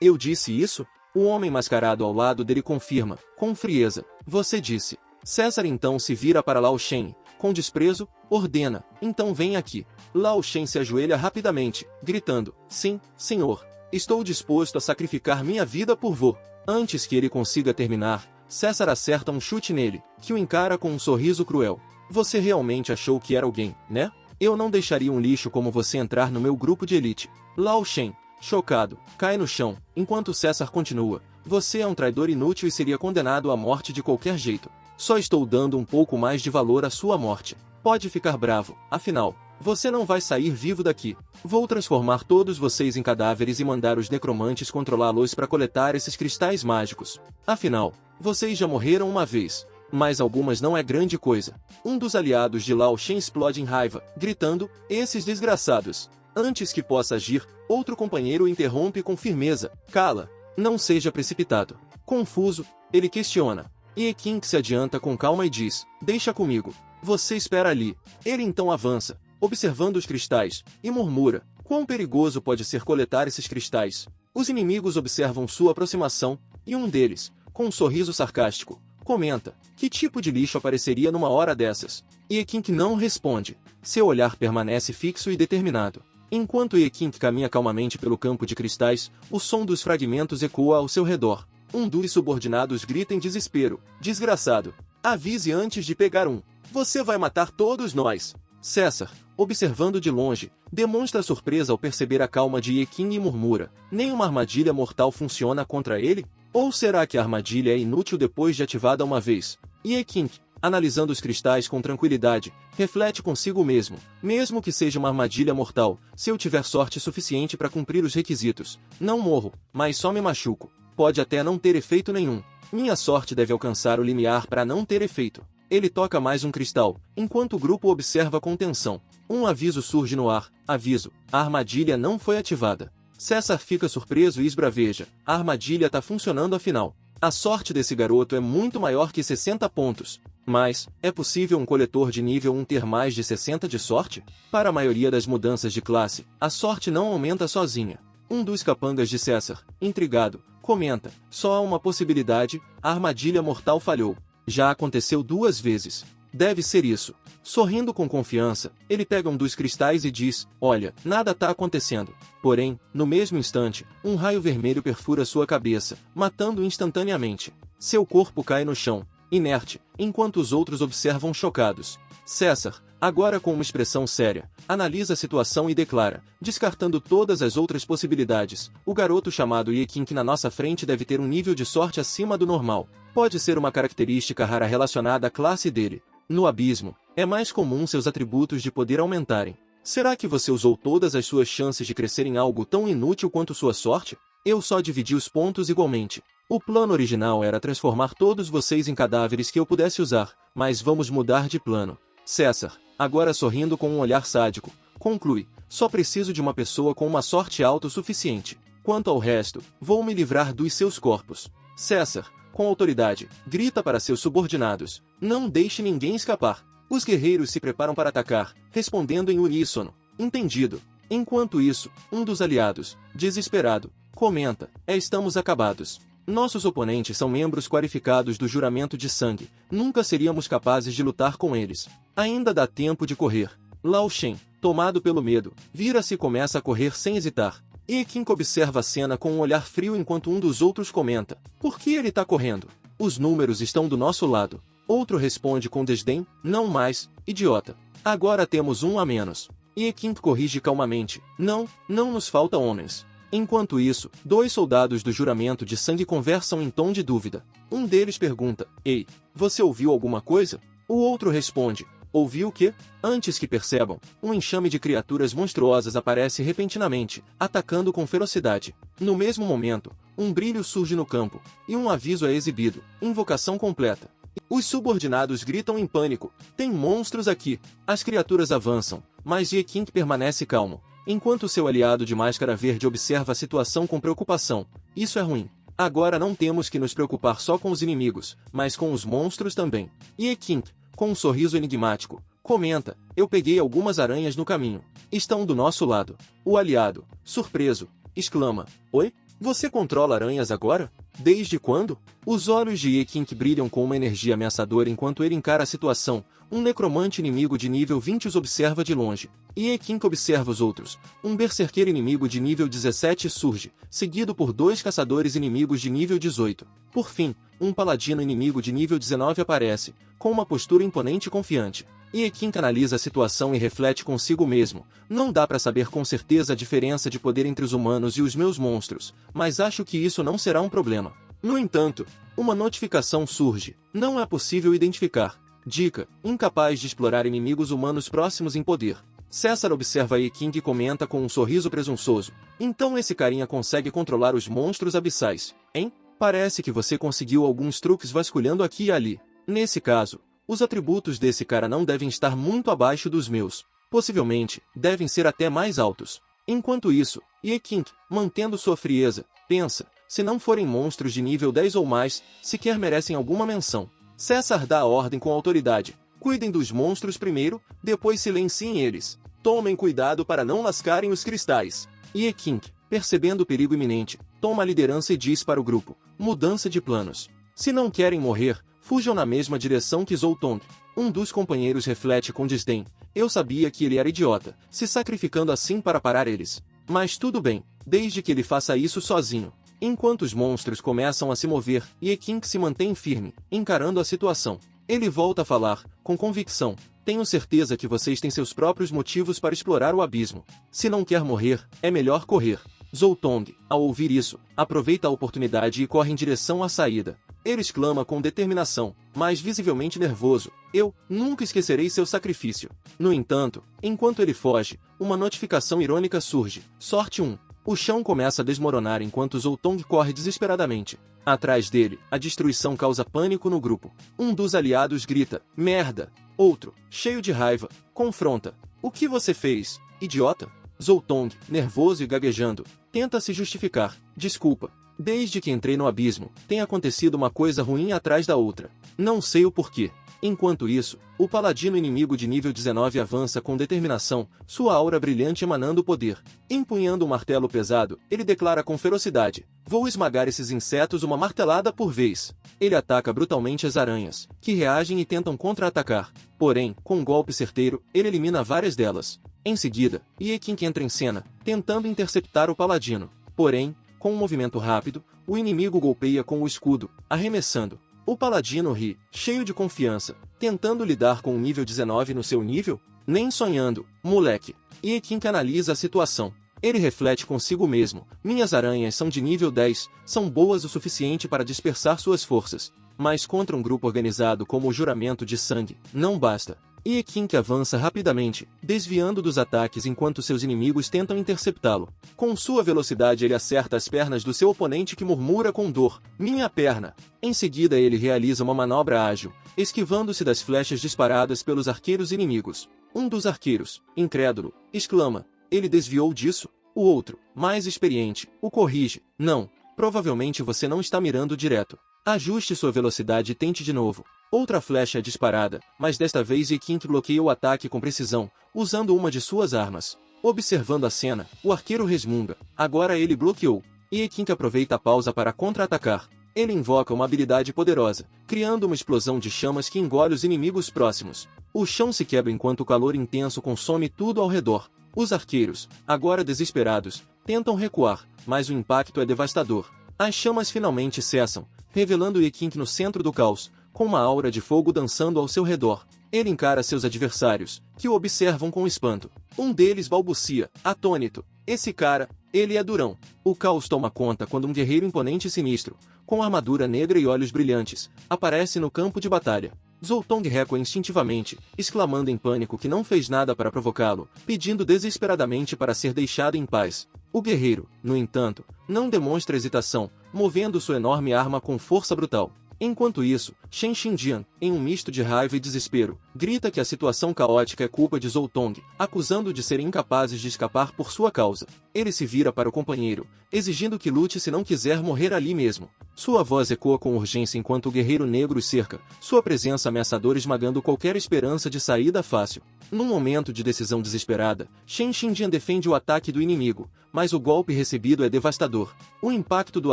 Eu disse isso? O homem mascarado ao lado dele confirma, com frieza. Você disse. César então se vira para Lao Shen, com desprezo, ordena, então vem aqui. Lao Shen se ajoelha rapidamente, gritando, sim, senhor. Estou disposto a sacrificar minha vida por vô. Antes que ele consiga terminar, César acerta um chute nele, que o encara com um sorriso cruel. Você realmente achou que era alguém, né? Eu não deixaria um lixo como você entrar no meu grupo de elite. Lao Shen, chocado, cai no chão, enquanto César continua. Você é um traidor inútil e seria condenado à morte de qualquer jeito. Só estou dando um pouco mais de valor à sua morte. Pode ficar bravo, afinal, você não vai sair vivo daqui. Vou transformar todos vocês em cadáveres e mandar os necromantes controlá-los para coletar esses cristais mágicos. Afinal, vocês já morreram uma vez. Mas algumas não é grande coisa. Um dos aliados de Lao Shen explode em raiva, gritando, esses desgraçados. Antes que possa agir, outro companheiro o interrompe com firmeza. Cala, não seja precipitado. Confuso, ele questiona. Yeqing se adianta com calma e diz, deixa comigo. Você espera ali. Ele então avança, observando os cristais, e murmura, quão perigoso pode ser coletar esses cristais. Os inimigos observam sua aproximação, e um deles, com um sorriso sarcástico, comenta, que tipo de lixo apareceria numa hora dessas? Yeqing não responde. Seu olhar permanece fixo e determinado. Enquanto Yeqing caminha calmamente pelo campo de cristais, o som dos fragmentos ecoa ao seu redor. Um dos subordinados grita em desespero, desgraçado, avise antes de pegar um. Você vai matar todos nós. César, observando de longe, demonstra surpresa ao perceber a calma de Yeqing e murmura, nenhuma armadilha mortal funciona contra ele? Ou será que a armadilha é inútil depois de ativada uma vez? Yeqing, analisando os cristais com tranquilidade, reflete consigo mesmo que seja uma armadilha mortal, se eu tiver sorte suficiente para cumprir os requisitos, não morro, mas só me machuco. Pode até não ter efeito nenhum. Minha sorte deve alcançar o limiar para não ter efeito. Ele toca mais um cristal, enquanto o grupo observa com tensão. Um aviso surge no ar. Aviso, a armadilha não foi ativada. César fica surpreso e esbraveja. A armadilha tá funcionando afinal. A sorte desse garoto é muito maior que 60 pontos. Mas, é possível um coletor de nível 1 ter mais de 60 de sorte? Para a maioria das mudanças de classe, a sorte não aumenta sozinha. Um dos capangas de César, intrigado, comenta, só há uma possibilidade, a armadilha mortal falhou. Já aconteceu 2 vezes. Deve ser isso. Sorrindo com confiança, ele pega um dos cristais e diz, olha, nada tá acontecendo. Porém, no mesmo instante, um raio vermelho perfura sua cabeça, matando instantaneamente. Seu corpo cai no chão, inerte, enquanto os outros observam chocados. César, agora com uma expressão séria, analisa a situação e declara, descartando todas as outras possibilidades, o garoto chamado Yeqing na nossa frente deve ter um nível de sorte acima do normal. Pode ser uma característica rara relacionada à classe dele. No abismo, é mais comum seus atributos de poder aumentarem. Será que você usou todas as suas chances de crescer em algo tão inútil quanto sua sorte? Eu só dividi os pontos igualmente. O plano original era transformar todos vocês em cadáveres que eu pudesse usar, mas vamos mudar de plano. César, agora sorrindo com um olhar sádico, conclui, só preciso de uma pessoa com uma sorte alta o suficiente. Quanto ao resto, vou me livrar dos seus corpos. César, com autoridade, grita para seus subordinados, não deixe ninguém escapar. Os guerreiros se preparam para atacar, respondendo em uníssono, entendido. Enquanto isso, um dos aliados, desesperado, comenta, estamos acabados. Nossos oponentes são membros qualificados do juramento de sangue, nunca seríamos capazes de lutar com eles. Ainda dá tempo de correr. Lao Shen, tomado pelo medo, vira-se e começa a correr sem hesitar. Yeqing observa a cena com um olhar frio enquanto um dos outros comenta, por que ele tá correndo? Os números estão do nosso lado. Outro responde com desdém, não mais, idiota. Agora temos um a menos. Yeqing corrige calmamente, não nos falta homens. Enquanto isso, 2 soldados do juramento de sangue conversam em tom de dúvida. Um deles pergunta, ei, você ouviu alguma coisa? O outro responde, Ouviu o quê? Antes que percebam, um enxame de criaturas monstruosas aparece repentinamente, atacando com ferocidade. No mesmo momento, um brilho surge no campo, e um aviso é exibido, invocação completa. Os subordinados gritam em pânico, tem monstros aqui! As criaturas avançam, mas Ye-King permanece calmo, enquanto seu aliado de máscara verde observa a situação com preocupação. Isso é ruim. Agora não temos que nos preocupar só com os inimigos, mas com os monstros também. Ye-King, com um sorriso enigmático, comenta, eu peguei algumas aranhas no caminho. Estão do nosso lado. O aliado, surpreso, exclama, oi? Você controla aranhas agora? Desde quando? Os olhos de Ye-King brilham com uma energia ameaçadora enquanto ele encara a situação. Um necromante inimigo de nível 20 os observa de longe. Ye-King observa os outros. Um berserqueiro inimigo de nível 17 surge, seguido por 2 caçadores inimigos de nível 18. Por fim, um paladino inimigo de nível 19 aparece, com uma postura imponente e confiante. Ye-King analisa a situação e reflete consigo mesmo. Não dá para saber com certeza a diferença de poder entre os humanos e os meus monstros, mas acho que isso não será um problema. No entanto, uma notificação surge. Não é possível identificar. Dica: incapaz de explorar inimigos humanos próximos em poder. César observa Ye-King e comenta com um sorriso presunçoso. Então esse carinha consegue controlar os monstros abissais, hein? Parece que você conseguiu alguns truques vasculhando aqui e ali. Nesse caso, os atributos desse cara não devem estar muito abaixo dos meus. Possivelmente, devem ser até mais altos. Enquanto isso, Ye-King, mantendo sua frieza, pensa, se não forem monstros de nível 10 ou mais, sequer merecem alguma menção. César dá a ordem com autoridade. Cuidem dos monstros primeiro, depois silenciem eles. Tomem cuidado para não lascarem os cristais. Ye-King, percebendo o perigo iminente, toma a liderança e diz para o grupo, mudança de planos. Se não querem morrer, fujam na mesma direção que Zoltong. Um dos companheiros reflete com desdém. Eu sabia que ele era idiota, se sacrificando assim para parar eles. Mas tudo bem, desde que ele faça isso sozinho. Enquanto os monstros começam a se mover, Ye-King se mantém firme, encarando a situação. Ele volta a falar, com convicção. Tenho certeza que vocês têm seus próprios motivos para explorar o abismo. Se não quer morrer, é melhor correr. Zoltong, ao ouvir isso, aproveita a oportunidade e corre em direção à saída. Ele exclama com determinação, mas visivelmente nervoso, eu nunca esquecerei seu sacrifício. No entanto, enquanto ele foge, uma notificação irônica surge. Sorte 1. O chão começa a desmoronar enquanto Zoltong corre desesperadamente. Atrás dele, a destruição causa pânico no grupo. Um dos aliados grita, merda! Outro, cheio de raiva, confronta. O que você fez, idiota? Zoltong, nervoso e gaguejando, tenta se justificar. Desculpa. Desde que entrei no abismo, tem acontecido uma coisa ruim atrás da outra. Não sei o porquê. Enquanto isso, o paladino inimigo de nível 19 avança com determinação, sua aura brilhante emanando poder. Empunhando um martelo pesado, ele declara com ferocidade, vou esmagar esses insetos uma martelada por vez. Ele ataca brutalmente as aranhas, que reagem e tentam contra-atacar. Porém, com um golpe certeiro, ele elimina várias delas. Em seguida, Ye-King entra em cena, tentando interceptar o paladino. Porém, com um movimento rápido, o inimigo golpeia com o escudo, arremessando. O paladino ri, cheio de confiança, tentando lidar com o nível 19 no seu nível? Nem sonhando, moleque. Ye-King analisa a situação. Ele reflete consigo mesmo, minhas aranhas são de nível 10, são boas o suficiente para dispersar suas forças. Mas contra um grupo organizado como o Juramento de Sangue, não basta. Ye-King avança rapidamente, desviando dos ataques enquanto seus inimigos tentam interceptá-lo. Com sua velocidade ele acerta as pernas do seu oponente que murmura com dor, minha perna. Em seguida ele realiza uma manobra ágil, esquivando-se das flechas disparadas pelos arqueiros inimigos. Um dos arqueiros, incrédulo, exclama, ele desviou disso? O outro, mais experiente, o corrige, não, provavelmente você não está mirando direto. Ajuste sua velocidade e tente de novo. Outra flecha é disparada, mas desta vez Ye-King bloqueia o ataque com precisão, usando uma de suas armas. Observando a cena, o arqueiro resmunga. Agora ele bloqueou. Ye-King aproveita a pausa para contra-atacar. Ele invoca uma habilidade poderosa, criando uma explosão de chamas que engole os inimigos próximos. O chão se quebra enquanto o calor intenso consome tudo ao redor. Os arqueiros, agora desesperados, tentam recuar, mas o impacto é devastador. As chamas finalmente cessam, revelando Ye-King no centro do caos, com uma aura de fogo dançando ao seu redor. Ele encara seus adversários, que o observam com espanto. Um deles balbucia, atônito. Esse cara, ele é durão. O caos toma conta quando um guerreiro imponente e sinistro, com armadura negra e olhos brilhantes, aparece no campo de batalha. Zoltong recua instintivamente, exclamando em pânico que não fez nada para provocá-lo, pedindo desesperadamente para ser deixado em paz. O guerreiro, no entanto, não demonstra hesitação, movendo sua enorme arma com força brutal. Enquanto isso, Shen Xinjian, em um misto de raiva e desespero, grita que a situação caótica é culpa de Zoltong, acusando-o de serem incapazes de escapar por sua causa. Ele se vira para o companheiro, exigindo que lute se não quiser morrer ali mesmo. Sua voz ecoa com urgência enquanto o guerreiro negro os cerca, sua presença ameaçadora esmagando qualquer esperança de saída fácil. Num momento de decisão desesperada, Shen Xinjian defende o ataque do inimigo, mas o golpe recebido é devastador. O impacto do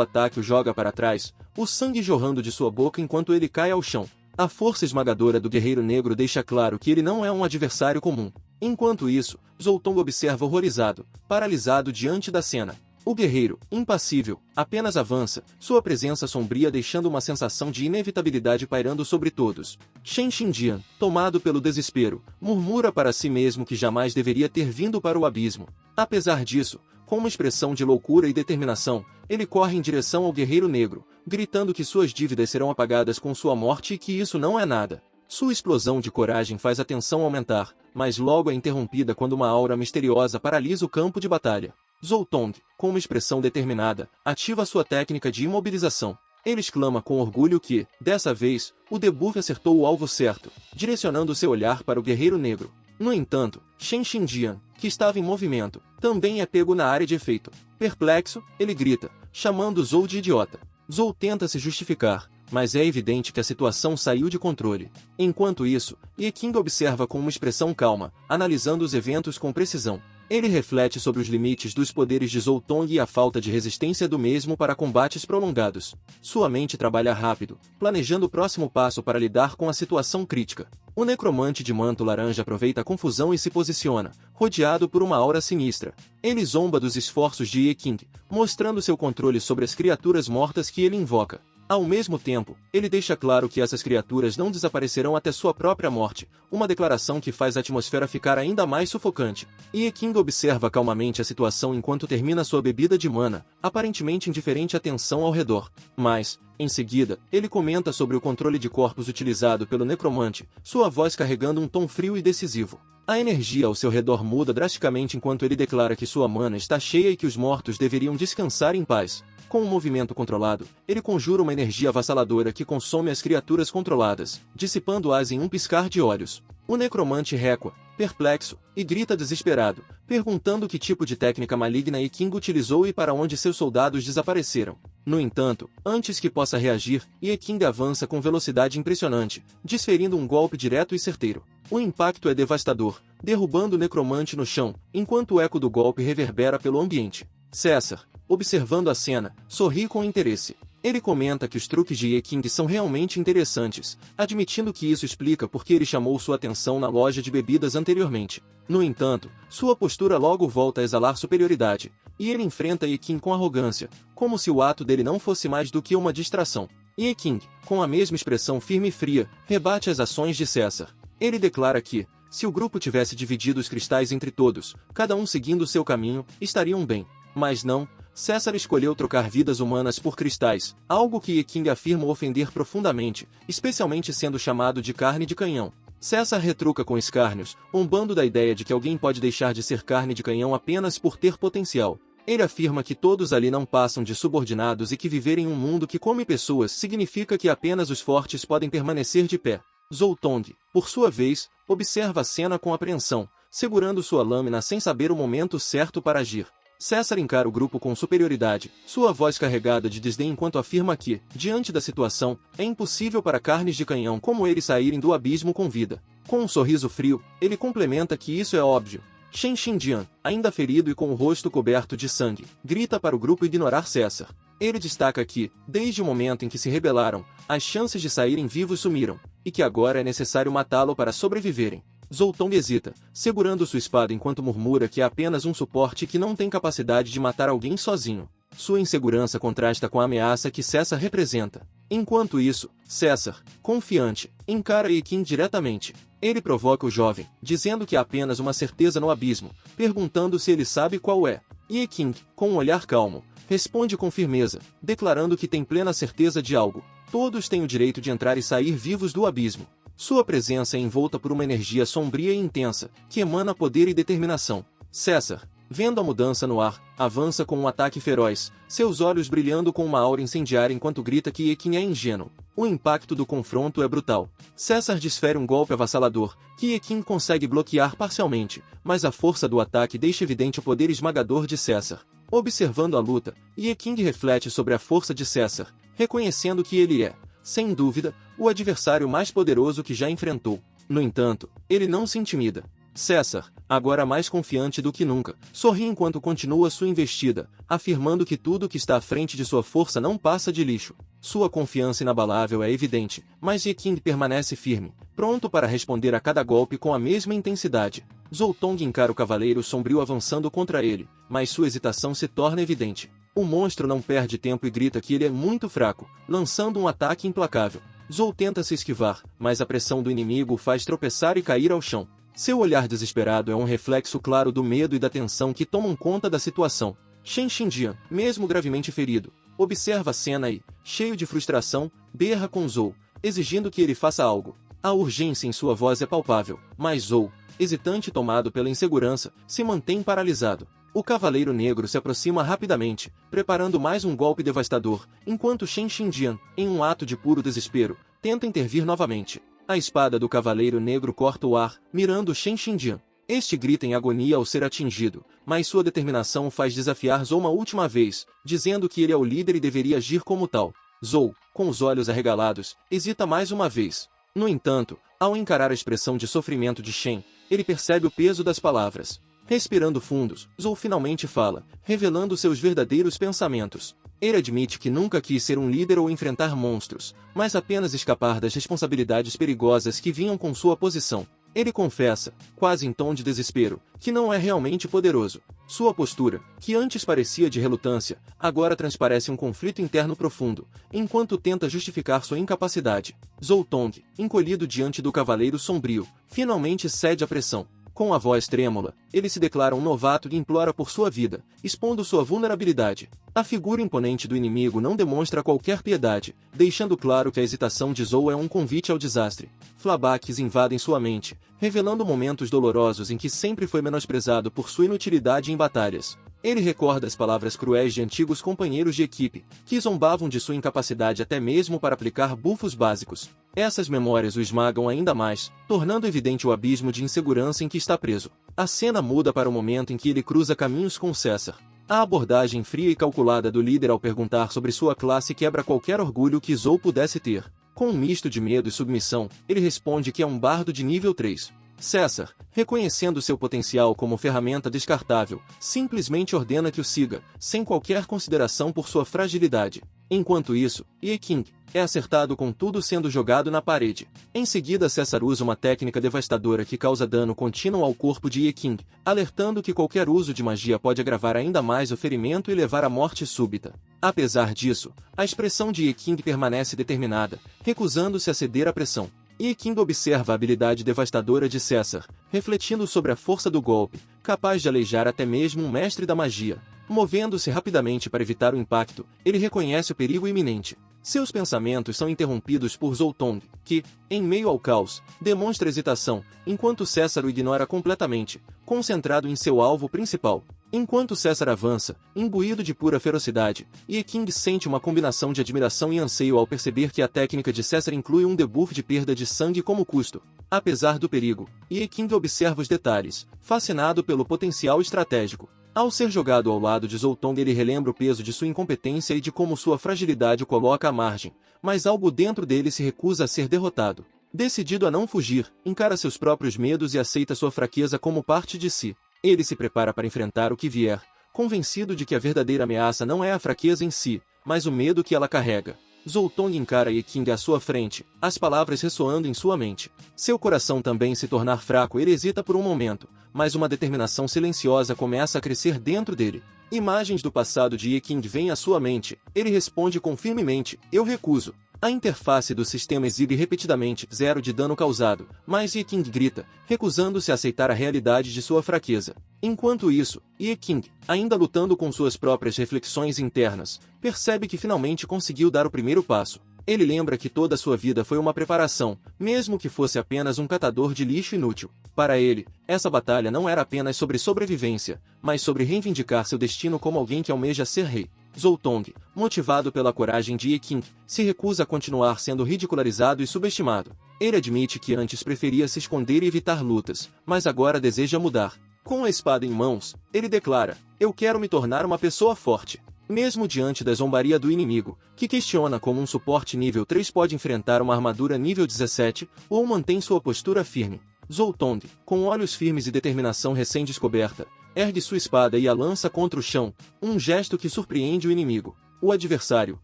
ataque o joga para trás, o sangue jorrando de sua boca enquanto ele cai ao chão. A força esmagadora do guerreiro negro deixa claro que ele não é um adversário comum. Enquanto isso, Zoltong observa horrorizado, paralisado diante da cena. O guerreiro, impassível, apenas avança, sua presença sombria deixando uma sensação de inevitabilidade pairando sobre todos. Shen Xinjian, tomado pelo desespero, murmura para si mesmo que jamais deveria ter vindo para o abismo. Apesar disso, com uma expressão de loucura e determinação, ele corre em direção ao guerreiro negro, gritando que suas dívidas serão apagadas com sua morte e que isso não é nada. Sua explosão de coragem faz a tensão aumentar, mas logo é interrompida quando uma aura misteriosa paralisa o campo de batalha. Zoltong, com uma expressão determinada, ativa sua técnica de imobilização. Ele exclama com orgulho que, dessa vez, o debuff acertou o alvo certo, direcionando seu olhar para o guerreiro negro. No entanto, Shen Xinjian, que estava em movimento, também é pego na área de efeito. Perplexo, ele grita, chamando Zou de idiota. Zou tenta se justificar, mas é evidente que a situação saiu de controle. Enquanto isso, Ye Qing observa com uma expressão calma, analisando os eventos com precisão. Ele reflete sobre os limites dos poderes de Zoltong e a falta de resistência do mesmo para combates prolongados. Sua mente trabalha rápido, planejando o próximo passo para lidar com a situação crítica. O necromante de manto laranja aproveita a confusão e se posiciona, rodeado por uma aura sinistra. Ele zomba dos esforços de Ye Qing, mostrando seu controle sobre as criaturas mortas que ele invoca. Ao mesmo tempo, ele deixa claro que essas criaturas não desaparecerão até sua própria morte, uma declaração que faz a atmosfera ficar ainda mais sufocante. Ye Qing observa calmamente a situação enquanto termina sua bebida de mana, aparentemente indiferente à tensão ao redor. Mas, em seguida, ele comenta sobre o controle de corpos utilizado pelo necromante, sua voz carregando um tom frio e decisivo. A energia ao seu redor muda drasticamente enquanto ele declara que sua mana está cheia e que os mortos deveriam descansar em paz. Com um movimento controlado, ele conjura uma energia avassaladora que consome as criaturas controladas, dissipando-as em um piscar de olhos. O necromante recua, perplexo, e grita desesperado, perguntando que tipo de técnica maligna Ye Qing utilizou e para onde seus soldados desapareceram. No entanto, antes que possa reagir, Ye Qing avança com velocidade impressionante, desferindo um golpe direto e certeiro. O impacto é devastador, derrubando o necromante no chão, enquanto o eco do golpe reverbera pelo ambiente. César, observando a cena, sorri com interesse. Ele comenta que os truques de Ye Qing são realmente interessantes, admitindo que isso explica por que ele chamou sua atenção na loja de bebidas anteriormente. No entanto, sua postura logo volta a exalar superioridade, e ele enfrenta Ye Qing com arrogância, como se o ato dele não fosse mais do que uma distração. Ye Qing, com a mesma expressão firme e fria, rebate as ações de César. Ele declara que, se o grupo tivesse dividido os cristais entre todos, cada um seguindo seu caminho, estariam bem. Mas não, César escolheu trocar vidas humanas por cristais, algo que Ye Qing afirma ofender profundamente, especialmente sendo chamado de carne de canhão. César retruca com escárnios, zombando da ideia de que alguém pode deixar de ser carne de canhão apenas por ter potencial. Ele afirma que todos ali não passam de subordinados e que viver em um mundo que come pessoas significa que apenas os fortes podem permanecer de pé. Zoltong, por sua vez, observa a cena com apreensão, segurando sua lâmina sem saber o momento certo para agir. César encara o grupo com superioridade, sua voz carregada de desdém enquanto afirma que, diante da situação, é impossível para carnes de canhão como ele saírem do abismo com vida. Com um sorriso frio, ele complementa que isso é óbvio. Shen Xinjian, ainda ferido e com o rosto coberto de sangue, grita para o grupo ignorar César. Ele destaca que, desde o momento em que se rebelaram, as chances de saírem vivos sumiram, e que agora é necessário matá-lo para sobreviverem. Zoltong hesita, segurando sua espada enquanto murmura que é apenas um suporte que não tem capacidade de matar alguém sozinho. Sua insegurança contrasta com a ameaça que César representa. Enquanto isso, César, confiante, encara Ye Qing diretamente. Ele provoca o jovem, dizendo que há apenas uma certeza no abismo, perguntando se ele sabe qual é. Ye Qing, com um olhar calmo, responde com firmeza, declarando que tem plena certeza de algo. Todos têm o direito de entrar e sair vivos do abismo. Sua presença é envolta por uma energia sombria e intensa, que emana poder e determinação. César, vendo a mudança no ar, avança com um ataque feroz, seus olhos brilhando com uma aura incendiária enquanto grita que Iekin é ingênuo. O impacto do confronto é brutal. César desfere um golpe avassalador, que Iekin consegue bloquear parcialmente, mas a força do ataque deixa evidente o poder esmagador de César. Observando a luta, Iekin reflete sobre a força de César, reconhecendo que ele é, sem dúvida, o adversário mais poderoso que já enfrentou. No entanto, ele não se intimida. César, agora mais confiante do que nunca, sorri enquanto continua sua investida, afirmando que tudo que está à frente de sua força não passa de lixo. Sua confiança inabalável é evidente, mas Iekin permanece firme, pronto para responder a cada golpe com a mesma intensidade. Zoltong encara o cavaleiro sombrio avançando contra ele, mas sua hesitação se torna evidente. O monstro não perde tempo e grita que ele é muito fraco, lançando um ataque implacável. Zol tenta se esquivar, mas a pressão do inimigo o faz tropeçar e cair ao chão. Seu olhar desesperado é um reflexo claro do medo e da tensão que tomam conta da situação. Shen Xinjian, mesmo gravemente ferido, observa a cena e, cheio de frustração, berra com Zhou, exigindo que ele faça algo. A urgência em sua voz é palpável, mas Zhou, hesitante e tomado pela insegurança, se mantém paralisado. O Cavaleiro Negro se aproxima rapidamente, preparando mais um golpe devastador, enquanto Shen Xinjian, em um ato de puro desespero, tenta intervir novamente. A espada do Cavaleiro Negro corta o ar, mirando Shen Xinjian. Este grita em agonia ao ser atingido, mas sua determinação o faz desafiar Zhou uma última vez, dizendo que ele é o líder e deveria agir como tal. Zhou, com os olhos arregalados, hesita mais uma vez. No entanto, ao encarar a expressão de sofrimento de Shen, ele percebe o peso das palavras. Respirando fundos, Zhou finalmente fala, revelando seus verdadeiros pensamentos. Ele admite que nunca quis ser um líder ou enfrentar monstros, mas apenas escapar das responsabilidades perigosas que vinham com sua posição. Ele confessa, quase em tom de desespero, que não é realmente poderoso. Sua postura, que antes parecia de relutância, agora transparece um conflito interno profundo, enquanto tenta justificar sua incapacidade. Zoltong, encolhido diante do Cavaleiro Sombrio, finalmente cede à pressão. Com a voz trêmula, ele se declara um novato e implora por sua vida, expondo sua vulnerabilidade. A figura imponente do inimigo não demonstra qualquer piedade, deixando claro que a hesitação de Zhou é um convite ao desastre. Flashbacks invadem sua mente, revelando momentos dolorosos em que sempre foi menosprezado por sua inutilidade em batalhas. Ele recorda as palavras cruéis de antigos companheiros de equipe, que zombavam de sua incapacidade até mesmo para aplicar bufos básicos. Essas memórias o esmagam ainda mais, tornando evidente o abismo de insegurança em que está preso. A cena muda para o momento em que ele cruza caminhos com César. A abordagem fria e calculada do líder ao perguntar sobre sua classe quebra qualquer orgulho que Zhou pudesse ter. Com um misto de medo e submissão, ele responde que é um bardo de nível 3. César, reconhecendo seu potencial como ferramenta descartável, simplesmente ordena que o siga, sem qualquer consideração por sua fragilidade. Enquanto isso, Iekin é acertado com tudo sendo jogado na parede. Em seguida, César usa uma técnica devastadora que causa dano contínuo ao corpo de Iekin, alertando que qualquer uso de magia pode agravar ainda mais o ferimento e levar à morte súbita. Apesar disso, a expressão de Iekin permanece determinada, recusando-se a ceder à pressão. Iekin observa a habilidade devastadora de César, refletindo sobre a força do golpe, capaz de aleijar até mesmo um mestre da magia. Movendo-se rapidamente para evitar o impacto, ele reconhece o perigo iminente. Seus pensamentos são interrompidos por Zoltong, que, em meio ao caos, demonstra hesitação, enquanto César o ignora completamente, concentrado em seu alvo principal. Enquanto César avança, imbuído de pura ferocidade, Iekin sente uma combinação de admiração e anseio ao perceber que a técnica de César inclui um debuff de perda de sangue como custo. Apesar do perigo, Iekin observa os detalhes, fascinado pelo potencial estratégico. Ao ser jogado ao lado de Zoltong, ele relembra o peso de sua incompetência e de como sua fragilidade o coloca à margem, mas algo dentro dele se recusa a ser derrotado. Decidido a não fugir, encara seus próprios medos e aceita sua fraqueza como parte de si. Ele se prepara para enfrentar o que vier, convencido de que a verdadeira ameaça não é a fraqueza em si, mas o medo que ela carrega. Zoltong encara Iekin à sua frente, as palavras ressoando em sua mente. Seu coração também se tornar fraco, ele hesita por um momento, mas uma determinação silenciosa começa a crescer dentro dele. Imagens do passado de Iekin vêm à sua mente, ele responde com firmemente, eu recuso. A interface do sistema exibe repetidamente 0 de dano causado, mas Iekin grita, recusando-se a aceitar a realidade de sua fraqueza. Enquanto isso, Iekin, ainda lutando com suas próprias reflexões internas, percebe que finalmente conseguiu dar o primeiro passo. Ele lembra que toda a sua vida foi uma preparação, mesmo que fosse apenas um catador de lixo inútil. Para ele, essa batalha não era apenas sobre sobrevivência, mas sobre reivindicar seu destino como alguém que almeja ser rei. Zhou Tong, motivado pela coragem de Ye Qing, se recusa a continuar sendo ridicularizado e subestimado. Ele admite que antes preferia se esconder e evitar lutas, mas agora deseja mudar. Com a espada em mãos, ele declara: "Eu quero me tornar uma pessoa forte." Mesmo diante da zombaria do inimigo, que questiona como um suporte nível 3 pode enfrentar uma armadura nível 17, ou mantém sua postura firme. Zhou Tong, com olhos firmes e determinação recém-descoberta, ergue sua espada e a lança contra o chão, um gesto que surpreende o inimigo. O adversário,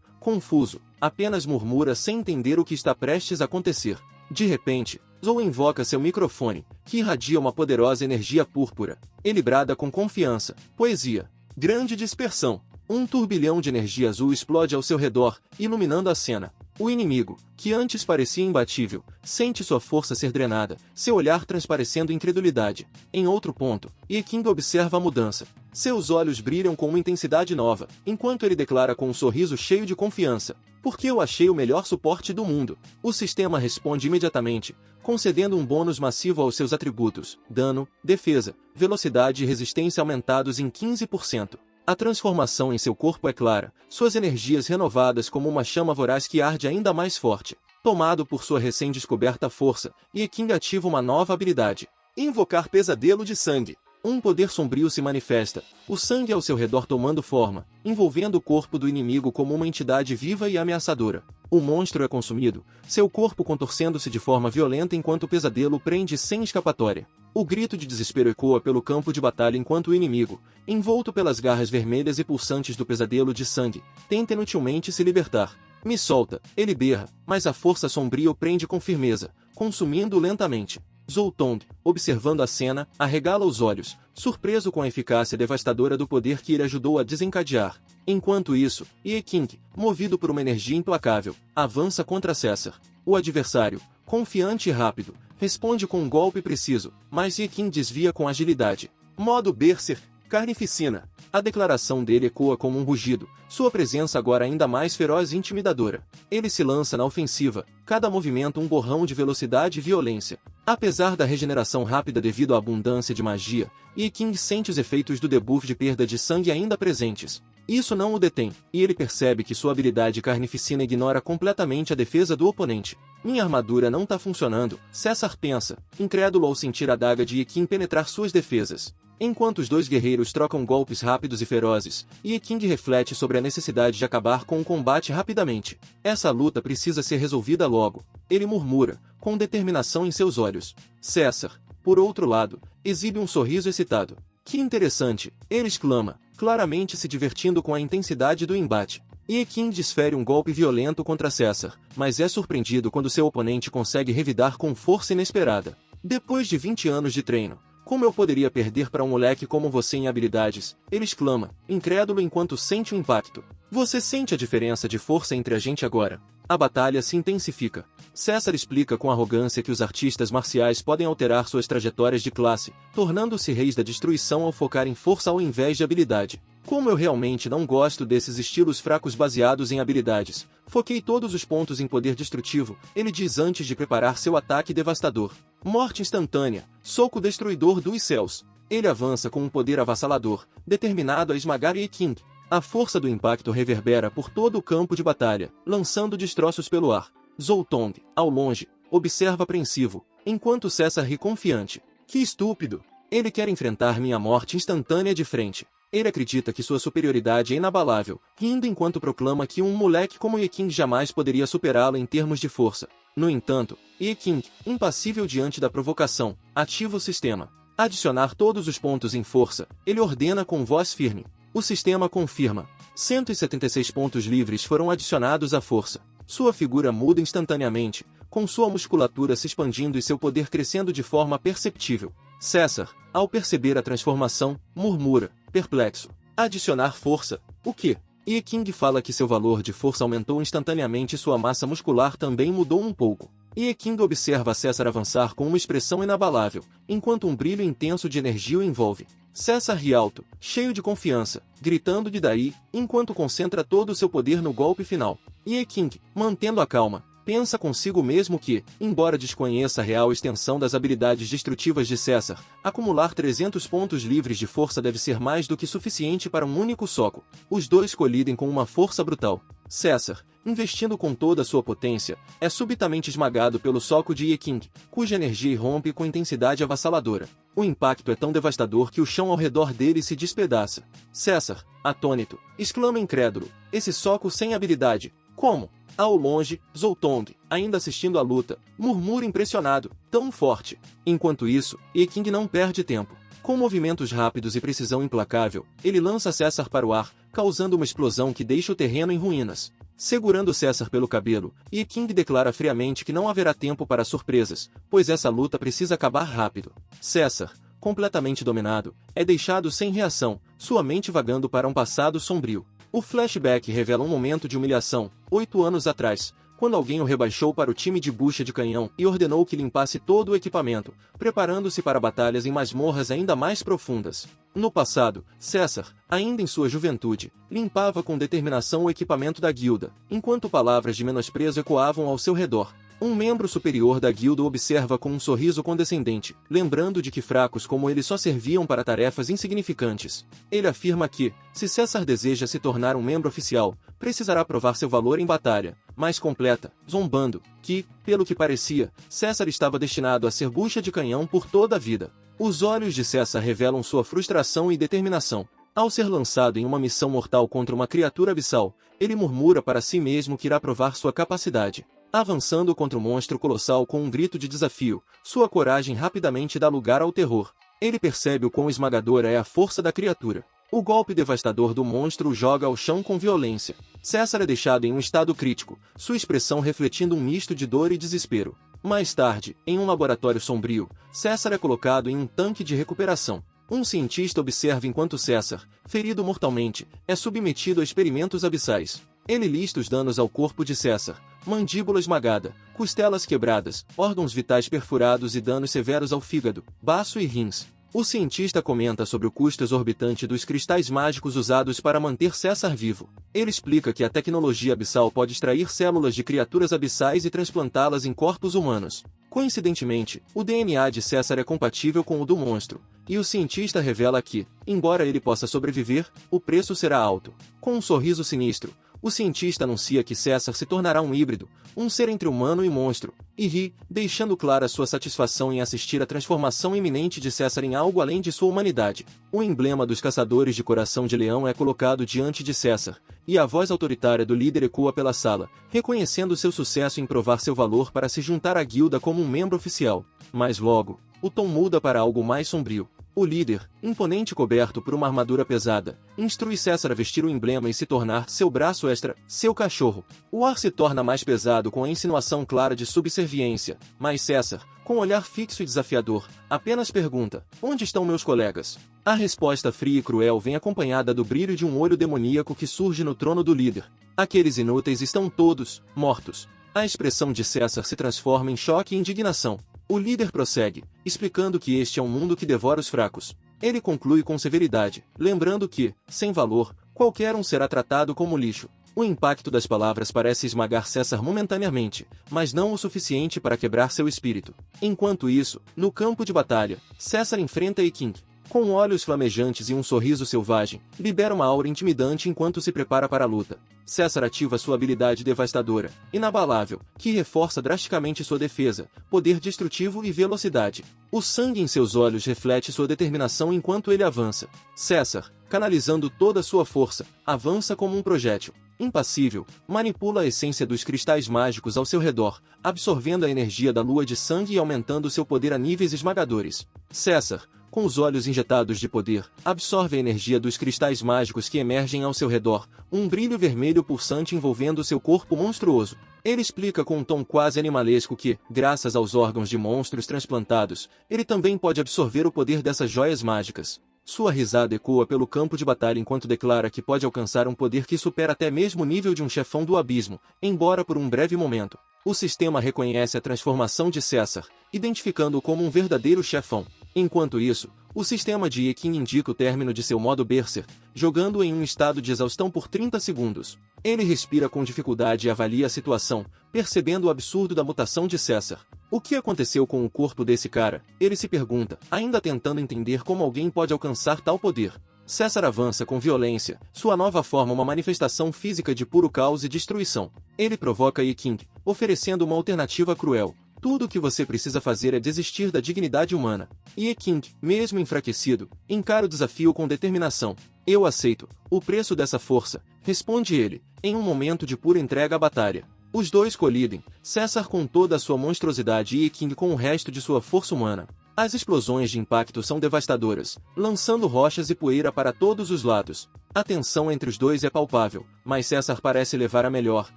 confuso, apenas murmura sem entender o que está prestes a acontecer. De repente, Zhou invoca seu microfone, que irradia uma poderosa energia púrpura. Ele brada com confiança: "Poesia! Grande dispersão!" Um turbilhão de energia azul explode ao seu redor, iluminando a cena. O inimigo, que antes parecia imbatível, sente sua força ser drenada, seu olhar transparecendo incredulidade. Em outro ponto, Ye Qing observa a mudança. Seus olhos brilham com uma intensidade nova, enquanto ele declara com um sorriso cheio de confiança: "Porque eu achei o melhor suporte do mundo." O sistema responde imediatamente, concedendo um bônus massivo aos seus atributos: dano, defesa, velocidade e resistência aumentados em 15%. A transformação em seu corpo é clara, suas energias renovadas como uma chama voraz que arde ainda mais forte. Tomado por sua recém-descoberta força, Ye Qing ativa uma nova habilidade: invocar pesadelo de sangue. Um poder sombrio se manifesta, o sangue ao seu redor tomando forma, envolvendo o corpo do inimigo como uma entidade viva e ameaçadora. O monstro é consumido, seu corpo contorcendo-se de forma violenta enquanto o pesadelo prende sem escapatória. O grito de desespero ecoa pelo campo de batalha enquanto o inimigo, envolto pelas garras vermelhas e pulsantes do pesadelo de sangue, tenta inutilmente se libertar. "Me solta!" ele berra, mas a força sombria o prende com firmeza, consumindo-o lentamente. Zhou Tong, observando a cena, arregala os olhos, surpreso com a eficácia devastadora do poder que ele ajudou a desencadear. Enquanto isso, Ye Qing, movido por uma energia implacável, avança contra César. O adversário, confiante e rápido, responde com um golpe preciso, mas Ye Qing desvia com agilidade. Modo Berserk, Carnificina. A declaração dele ecoa como um rugido, sua presença agora ainda mais feroz e intimidadora. Ele se lança na ofensiva, cada movimento um borrão de velocidade e violência. Apesar da regeneração rápida devido à abundância de magia, Ye Qing sente os efeitos do debuff de perda de sangue ainda presentes. Isso não o detém, e ele percebe que sua habilidade carnificina ignora completamente a defesa do oponente. "Minha armadura não tá funcionando", César pensa, incrédulo ao sentir a adaga de Ye Qing penetrar suas defesas. Enquanto os dois guerreiros trocam golpes rápidos e ferozes, Ye Qing reflete sobre a necessidade de acabar com o combate rapidamente. Essa luta precisa ser resolvida logo. Ele murmura, com determinação em seus olhos. César, por outro lado, exibe um sorriso excitado. "Que interessante!" ele exclama, claramente se divertindo com a intensidade do embate. Ye Qing desfere um golpe violento contra César, mas é surpreendido quando seu oponente consegue revidar com força inesperada. "Depois de 20 anos de treino, como eu poderia perder para um moleque como você em habilidades?" ele exclama, incrédulo enquanto sente o impacto. "Você sente a diferença de força entre a gente agora?" A batalha se intensifica. César explica com arrogância que os artistas marciais podem alterar suas trajetórias de classe, tornando-se reis da destruição ao focar em força ao invés de habilidade. "Como eu realmente não gosto desses estilos fracos baseados em habilidades. Foquei todos os pontos em poder destrutivo", ele diz antes de preparar seu ataque devastador. Morte instantânea, soco destruidor dos céus. Ele avança com um poder avassalador, determinado a esmagar Ye Qing. A força do impacto reverbera por todo o campo de batalha, lançando destroços pelo ar. Zhou Tong, ao longe, observa apreensivo, enquanto César ri confiante. "Que estúpido! Ele quer enfrentar minha morte instantânea de frente." Ele acredita que sua superioridade é inabalável, rindo enquanto proclama que um moleque como Ye Qing jamais poderia superá-lo em termos de força. No entanto, Ye Qing, impassível diante da provocação, ativa o sistema. Adicionar todos os pontos em força, ele ordena com voz firme. O sistema confirma. 176 pontos livres foram adicionados à força. Sua figura muda instantaneamente, com sua musculatura se expandindo e seu poder crescendo de forma perceptível. César, ao perceber a transformação, murmura, perplexo. "Adicionar força? O quê?" Ye Qing fala que seu valor de força aumentou instantaneamente e sua massa muscular também mudou um pouco. Ye Qing observa César avançar com uma expressão inabalável, enquanto um brilho intenso de energia o envolve. César ri alto, cheio de confiança, gritando de daí, enquanto concentra todo o seu poder no golpe final. E King, mantendo a calma, pensa consigo mesmo que, embora desconheça a real extensão das habilidades destrutivas de César, acumular 300 pontos livres de força deve ser mais do que suficiente para um único soco. Os dois colidem com uma força brutal. César, investindo com toda a sua potência, é subitamente esmagado pelo soco de King, cuja energia irrompe com intensidade avassaladora. O impacto é tão devastador que o chão ao redor dele se despedaça. César, atônito, exclama incrédulo, esse soco sem habilidade, como? Ao longe, Zoltong, ainda assistindo à luta, murmura impressionado, tão forte. Enquanto isso, King não perde tempo. Com movimentos rápidos e precisão implacável, ele lança César para o ar, causando uma explosão que deixa o terreno em ruínas. Segurando César pelo cabelo, King declara friamente que não haverá tempo para surpresas, pois essa luta precisa acabar rápido. César, completamente dominado, é deixado sem reação, sua mente vagando para um passado sombrio. O flashback revela um momento de humilhação, 8 anos atrás, quando alguém o rebaixou para o time de bucha de canhão e ordenou que limpasse todo o equipamento, preparando-se para batalhas em masmorras ainda mais profundas. No passado, César, ainda em sua juventude, limpava com determinação o equipamento da guilda, enquanto palavras de menosprezo ecoavam ao seu redor. Um membro superior da guilda o observa com um sorriso condescendente, lembrando de que fracos como ele só serviam para tarefas insignificantes. Ele afirma que, se César deseja se tornar um membro oficial, precisará provar seu valor em batalha, mas completa, zombando, que, pelo que parecia, César estava destinado a ser bucha de canhão por toda a vida. Os olhos de César revelam sua frustração e determinação. Ao ser lançado em uma missão mortal contra uma criatura abissal, ele murmura para si mesmo que irá provar sua capacidade. Avançando contra o monstro colossal com um grito de desafio, sua coragem rapidamente dá lugar ao terror. Ele percebe o quão esmagadora é a força da criatura. O golpe devastador do monstro o joga ao chão com violência. César é deixado em um estado crítico, sua expressão refletindo um misto de dor e desespero. Mais tarde, em um laboratório sombrio, César é colocado em um tanque de recuperação. Um cientista observa enquanto César, ferido mortalmente, é submetido a experimentos abissais. Ele lista os danos ao corpo de César: mandíbula esmagada, costelas quebradas, órgãos vitais perfurados e danos severos ao fígado, baço e rins. O cientista comenta sobre o custo exorbitante dos cristais mágicos usados para manter César vivo. Ele explica que a tecnologia abissal pode extrair células de criaturas abissais e transplantá-las em corpos humanos. Coincidentemente, o DNA de César é compatível com o do monstro, e o cientista revela que, embora ele possa sobreviver, o preço será alto. Com um sorriso sinistro, o cientista anuncia que César se tornará um híbrido, um ser entre humano e monstro, e ri, deixando clara sua satisfação em assistir à transformação iminente de César em algo além de sua humanidade. O emblema dos caçadores de coração de leão é colocado diante de César, e a voz autoritária do líder ecoa pela sala, reconhecendo seu sucesso em provar seu valor para se juntar à guilda como um membro oficial. Mas logo, o tom muda para algo mais sombrio. O líder, imponente coberto por uma armadura pesada, instrui César a vestir o emblema e se tornar seu braço extra, seu cachorro. O ar se torna mais pesado com a insinuação clara de subserviência, mas César, com um olhar fixo e desafiador, apenas pergunta: onde estão meus colegas? A resposta fria e cruel vem acompanhada do brilho de um olho demoníaco que surge no trono do líder. Aqueles inúteis estão todos mortos. A expressão de César se transforma em choque e indignação. O líder prossegue, explicando que este é um mundo que devora os fracos. Ele conclui com severidade, lembrando que, sem valor, qualquer um será tratado como lixo. O impacto das palavras parece esmagar César momentaneamente, mas não o suficiente para quebrar seu espírito. Enquanto isso, no campo de batalha, César enfrenta King. Com olhos flamejantes e um sorriso selvagem, libera uma aura intimidante enquanto se prepara para a luta. César ativa sua habilidade devastadora, inabalável, que reforça drasticamente sua defesa, poder destrutivo e velocidade. O sangue em seus olhos reflete sua determinação enquanto ele avança. César, canalizando toda a sua força, avança como um projétil. Impassível, manipula a essência dos cristais mágicos ao seu redor, absorvendo a energia da lua de sangue e aumentando seu poder a níveis esmagadores. César, com os olhos injetados de poder, absorve a energia dos cristais mágicos que emergem ao seu redor, um brilho vermelho pulsante envolvendo seu corpo monstruoso. Ele explica com um tom quase animalesco que, graças aos órgãos de monstros transplantados, ele também pode absorver o poder dessas joias mágicas. Sua risada ecoa pelo campo de batalha enquanto declara que pode alcançar um poder que supera até mesmo o nível de um chefão do abismo, embora por um breve momento. O sistema reconhece a transformação de César, identificando-o como um verdadeiro chefão. Enquanto isso, o sistema de Ekin indica o término de seu modo Berserk, jogando-o em um estado de exaustão por 30 segundos. Ele respira com dificuldade e avalia a situação, percebendo o absurdo da mutação de César. O que aconteceu com o corpo desse cara? Ele se pergunta, ainda tentando entender como alguém pode alcançar tal poder. César avança com violência, sua nova forma uma manifestação física de puro caos e destruição. Ele provoca Ekin, oferecendo uma alternativa cruel. Tudo o que você precisa fazer é desistir da dignidade humana. E Ekin, mesmo enfraquecido, encara o desafio com determinação. Eu aceito o preço dessa força, responde ele, em um momento de pura entrega à batalha. Os dois colidem, César com toda a sua monstruosidade e Ekin com o resto de sua força humana. As explosões de impacto são devastadoras, lançando rochas e poeira para todos os lados. A tensão entre os dois é palpável, mas César parece levar a melhor,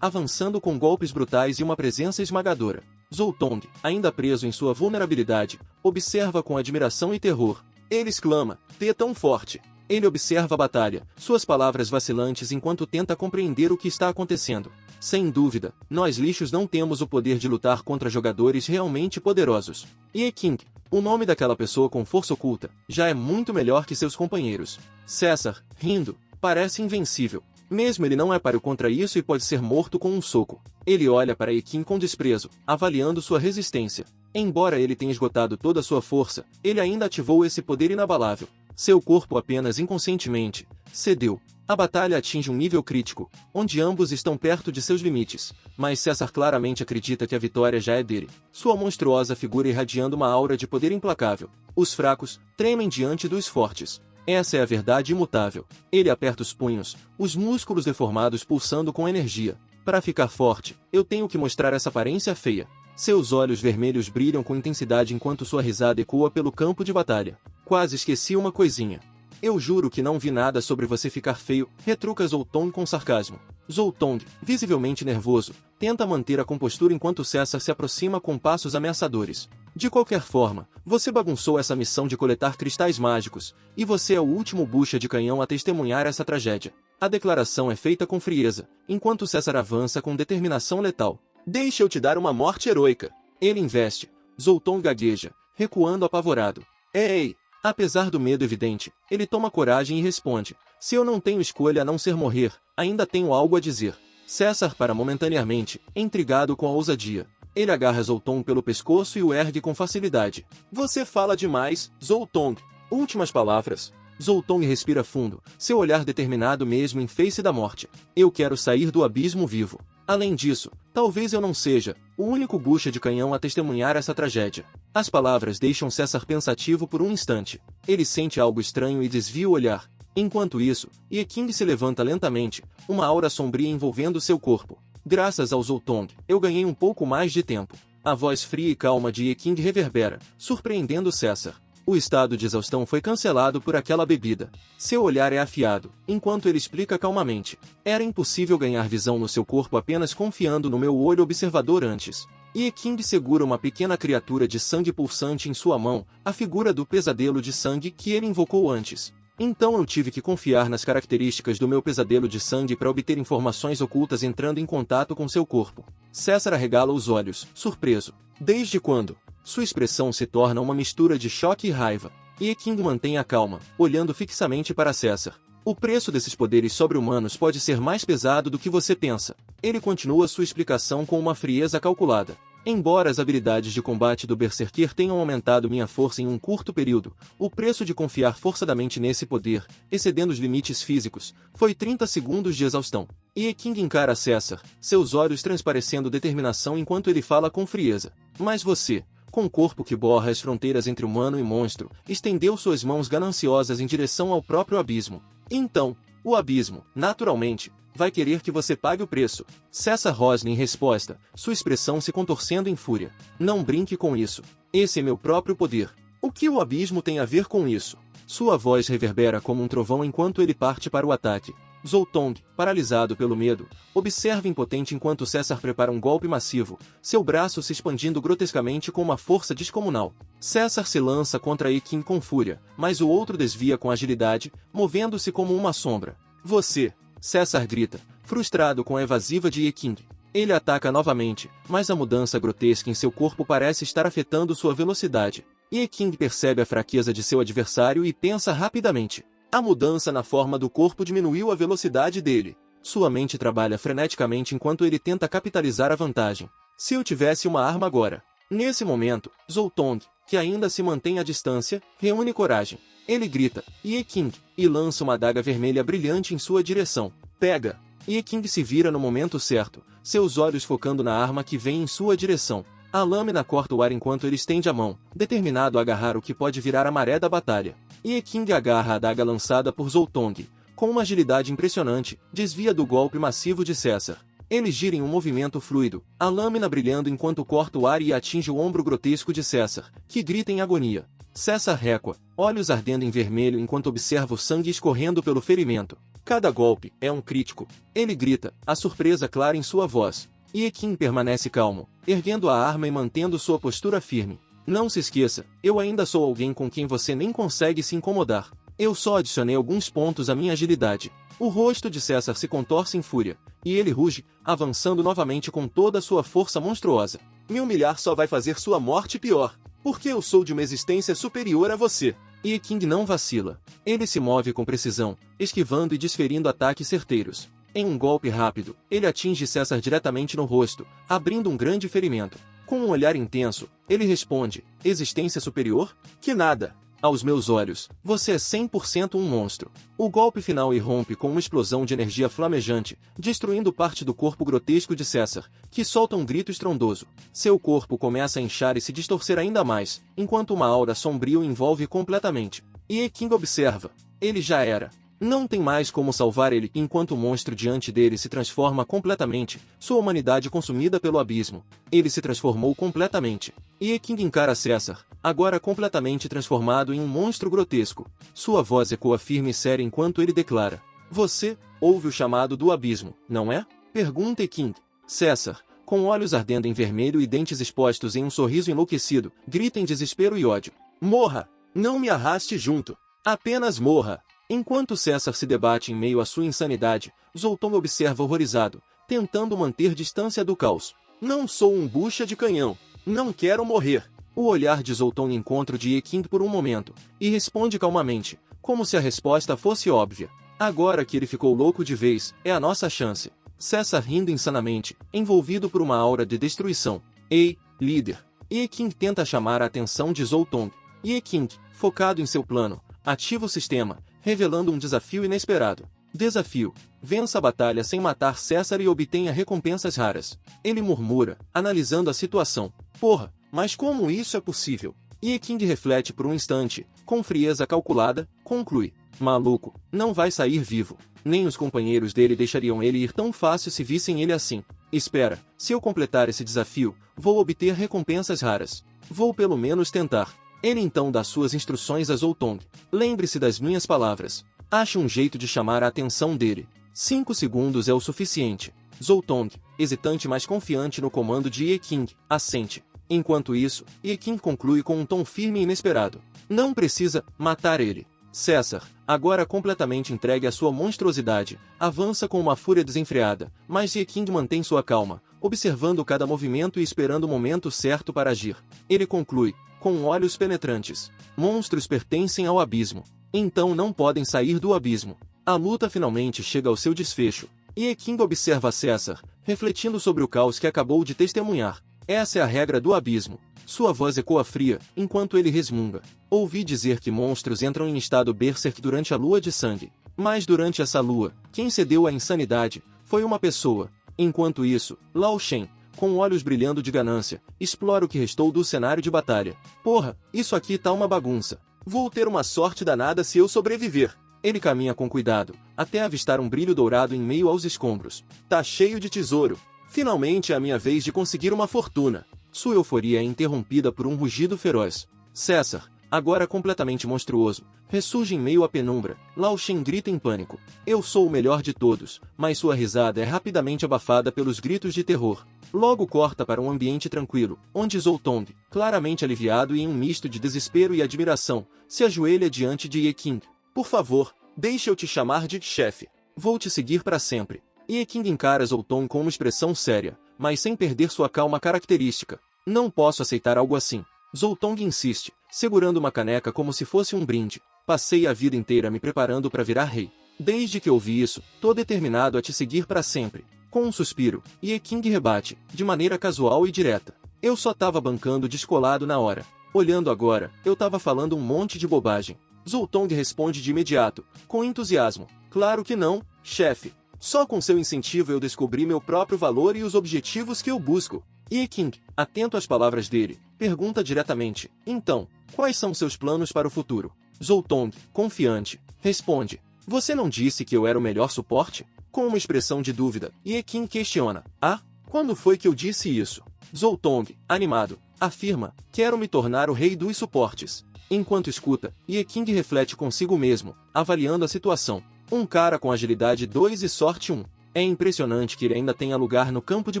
avançando com golpes brutais e uma presença esmagadora. Zoltong, ainda preso em sua vulnerabilidade, observa com admiração e terror. Ele exclama, "T tão forte!" Ele observa a batalha, suas palavras vacilantes enquanto tenta compreender o que está acontecendo. Sem dúvida, nós lixos não temos o poder de lutar contra jogadores realmente poderosos. E Ekin, o nome daquela pessoa com força oculta, já é muito melhor que seus companheiros. César, rindo, parece invencível. Mesmo ele não é páreo contra isso e pode ser morto com um soco. Ele olha para Ekin com desprezo, avaliando sua resistência. Embora ele tenha esgotado toda a sua força, ele ainda ativou esse poder inabalável. Seu corpo apenas inconscientemente cedeu. A batalha atinge um nível crítico, onde ambos estão perto de seus limites, mas César claramente acredita que a vitória já é dele. Sua monstruosa figura irradiando uma aura de poder implacável. Os fracos tremem diante dos fortes. Essa é a verdade imutável. Ele aperta os punhos, os músculos deformados pulsando com energia. Para ficar forte, eu tenho que mostrar essa aparência feia. Seus olhos vermelhos brilham com intensidade enquanto sua risada ecoa pelo campo de batalha. Quase esqueci uma coisinha. Eu juro que não vi nada sobre você ficar feio, retruca Zoltong com sarcasmo. Zoltong, visivelmente nervoso, tenta manter a compostura enquanto César se aproxima com passos ameaçadores. De qualquer forma, você bagunçou essa missão de coletar cristais mágicos, e você é o último bucha de canhão a testemunhar essa tragédia. A declaração é feita com frieza, enquanto César avança com determinação letal. Deixa eu te dar uma morte heroica. Ele investe. Zoltong gagueja, recuando apavorado. Ei! Apesar do medo evidente, ele toma coragem e responde. Se eu não tenho escolha a não ser morrer, ainda tenho algo a dizer. César para momentaneamente, intrigado com a ousadia. Ele agarra Zoltong pelo pescoço e o ergue com facilidade. Você fala demais, Zoltong. Últimas palavras. Zoltong respira fundo, seu olhar determinado mesmo em face da morte. Eu quero sair do abismo vivo. Além disso, talvez eu não seja o único bucha de canhão a testemunhar essa tragédia. As palavras deixam César pensativo por um instante. Ele sente algo estranho e desvia o olhar. Enquanto isso, Ekin se levanta lentamente, uma aura sombria envolvendo seu corpo. Graças ao Zoltong, eu ganhei um pouco mais de tempo. A voz fria e calma de Ekin reverbera, surpreendendo César. O estado de exaustão foi cancelado por aquela bebida. Seu olhar é afiado, enquanto ele explica calmamente. Era impossível ganhar visão no seu corpo apenas confiando no meu olho observador antes. E Ekin segura uma pequena criatura de sangue pulsante em sua mão, a figura do pesadelo de sangue que ele invocou antes. Então eu tive que confiar nas características do meu pesadelo de sangue para obter informações ocultas entrando em contato com seu corpo. César arregala os olhos, surpreso. Desde quando? Sua expressão se torna uma mistura de choque e raiva. E Ekin mantém a calma, olhando fixamente para César. O preço desses poderes sobre-humanos pode ser mais pesado do que você pensa. Ele continua sua explicação com uma frieza calculada. Embora as habilidades de combate do Berserker tenham aumentado minha força em um curto período, o preço de confiar forçadamente nesse poder, excedendo os limites físicos, foi 30 segundos de exaustão. E Ekin encara César, seus olhos transparecendo determinação enquanto ele fala com frieza. Mas você, com um corpo que borra as fronteiras entre humano e monstro, estendeu suas mãos gananciosas em direção ao próprio abismo. Então, o abismo, naturalmente, vai querer que você pague o preço. Cessa Rosne em resposta, sua expressão se contorcendo em fúria. Não brinque com isso. Esse é meu próprio poder. O que o abismo tem a ver com isso? Sua voz reverbera como um trovão enquanto ele parte para o ataque. Zoltong, paralisado pelo medo, observa impotente enquanto César prepara um golpe massivo, seu braço se expandindo grotescamente com uma força descomunal. César se lança contra Ekin com fúria, mas o outro desvia com agilidade, movendo-se como uma sombra. Você! César grita, frustrado com a evasiva de Ekin. Ele ataca novamente, mas a mudança grotesca em seu corpo parece estar afetando sua velocidade. Ye King percebe a fraqueza de seu adversário e pensa rapidamente. A mudança na forma do corpo diminuiu a velocidade dele. Sua mente trabalha freneticamente enquanto ele tenta capitalizar a vantagem. Se eu tivesse uma arma agora. Nesse momento, Zhou Tong, que ainda se mantém à distância, reúne coragem. Ele grita, Ye King, e lança uma adaga vermelha brilhante em sua direção. Pega! Ye King se vira no momento certo, seus olhos focando na arma que vem em sua direção. A lâmina corta o ar enquanto ele estende a mão, determinado a agarrar o que pode virar a maré da batalha. Ye King agarra a adaga lançada por Zhou Tong. Com uma agilidade impressionante, desvia do golpe massivo de César. Ele gira em um movimento fluido, a lâmina brilhando enquanto corta o ar e atinge o ombro grotesco de César, que grita em agonia. César recua, olhos ardendo em vermelho enquanto observa o sangue escorrendo pelo ferimento. Cada golpe é um crítico. Ele grita, a surpresa clara em sua voz. Ye King permanece calmo, erguendo a arma e mantendo sua postura firme. Não se esqueça, eu ainda sou alguém com quem você nem consegue se incomodar. Eu só adicionei alguns pontos à minha agilidade. O rosto de César se contorce em fúria, e ele ruge, avançando novamente com toda a sua força monstruosa. Me humilhar só vai fazer sua morte pior, porque eu sou de uma existência superior a você. Ye King não vacila. Ele se move com precisão, esquivando e desferindo ataques certeiros. Em um golpe rápido, ele atinge César diretamente no rosto, abrindo um grande ferimento. Com um olhar intenso, ele responde, existência superior? Que nada! Aos meus olhos, você é 100% um monstro. O golpe final irrompe com uma explosão de energia flamejante, destruindo parte do corpo grotesco de César, que solta um grito estrondoso. Seu corpo começa a inchar e se distorcer ainda mais, enquanto uma aura sombria o envolve completamente. Ye King observa. Ele já era. Não tem mais como salvar ele enquanto o monstro diante dele se transforma completamente, sua humanidade consumida pelo abismo. Ele se transformou completamente. Ye King encara César, agora completamente transformado em um monstro grotesco. Sua voz ecoa firme e séria enquanto ele declara. Você, ouve o chamado do abismo, não é? Pergunta Ye King. César, com olhos ardendo em vermelho e dentes expostos em um sorriso enlouquecido, grita em desespero e ódio. Morra! Não me arraste junto! Apenas morra! Enquanto César se debate em meio à sua insanidade, Zhou Tong observa horrorizado, tentando manter distância do caos. Não sou um bucha de canhão. Não quero morrer. O olhar de Zhou Tong encontra o de Ye King por um momento, e responde calmamente, como se a resposta fosse óbvia. Agora que ele ficou louco de vez, é a nossa chance. César rindo insanamente, envolvido por uma aura de destruição. Ei, líder! Ye King tenta chamar a atenção de Zhou Tong. Ye King, focado em seu plano, ativa o sistema, revelando um desafio inesperado. Desafio. Vença a batalha sem matar César e obtenha recompensas raras. Ele murmura, analisando a situação. Porra, mas como isso é possível? Ye King reflete por um instante, com frieza calculada, conclui. Maluco, não vai sair vivo. Nem os companheiros dele deixariam ele ir tão fácil se vissem ele assim. Espera, se eu completar esse desafio, vou obter recompensas raras. Vou pelo menos tentar. Ele então dá suas instruções a Zhou Tong. Lembre-se das minhas palavras. Ache um jeito de chamar a atenção dele. 5 segundos é o suficiente. Zhou Tong, hesitante mas confiante no comando de Ye King, assente. Enquanto isso, Ye King conclui com um tom firme e inesperado. Não precisa matar ele. César, agora completamente entregue à sua monstruosidade, avança com uma fúria desenfreada, mas Ye King mantém sua calma, observando cada movimento e esperando o momento certo para agir. Ele conclui, com olhos penetrantes. Monstros pertencem ao abismo. Então não podem sair do abismo. A luta finalmente chega ao seu desfecho. Ye King observa César, refletindo sobre o caos que acabou de testemunhar. Essa é a regra do abismo. Sua voz ecoa fria, enquanto ele resmunga. Ouvi dizer que monstros entram em estado berserk durante a lua de sangue. Mas durante essa lua, quem cedeu à insanidade foi uma pessoa. Enquanto isso, Lao Shen, com olhos brilhando de ganância, explora o que restou do cenário de batalha. Porra, isso aqui tá uma bagunça. Vou ter uma sorte danada se eu sobreviver. Ele caminha com cuidado, até avistar um brilho dourado em meio aos escombros. Tá cheio de tesouro. Finalmente é a minha vez de conseguir uma fortuna. Sua euforia é interrompida por um rugido feroz. César, agora completamente monstruoso, ressurge em meio à penumbra. Lao Shen grita em pânico. Eu sou o melhor de todos, mas sua risada é rapidamente abafada pelos gritos de terror. Logo corta para um ambiente tranquilo, onde Zhou Tong, claramente aliviado e em um misto de desespero e admiração, se ajoelha diante de Ye King. Por favor, deixe eu te chamar de chefe. Vou te seguir para sempre. Ye King encara Zhou Tong com uma expressão séria, mas sem perder sua calma característica. Não posso aceitar algo assim. Zhou Tong insiste, segurando uma caneca como se fosse um brinde. Passei a vida inteira me preparando para virar rei. Desde que ouvi isso, tô determinado a te seguir para sempre. Com um suspiro, Ye King rebate, de maneira casual e direta. Eu só tava bancando descolado na hora. Olhando agora, eu tava falando um monte de bobagem. Zoltong responde de imediato, com entusiasmo. Claro que não, chefe. Só com seu incentivo eu descobri meu próprio valor e os objetivos que eu busco. Ye King, atento às palavras dele, pergunta diretamente. Então, quais são seus planos para o futuro? Zoltong, confiante, responde. Você não disse que eu era o melhor suporte? Com uma expressão de dúvida, Ye King questiona. Ah, quando foi que eu disse isso? Zoltong, animado, afirma. Quero me tornar o rei dos suportes. Enquanto escuta, Ye King reflete consigo mesmo, avaliando a situação. Um cara com agilidade 2 e sorte 1. É impressionante que ele ainda tenha lugar no campo de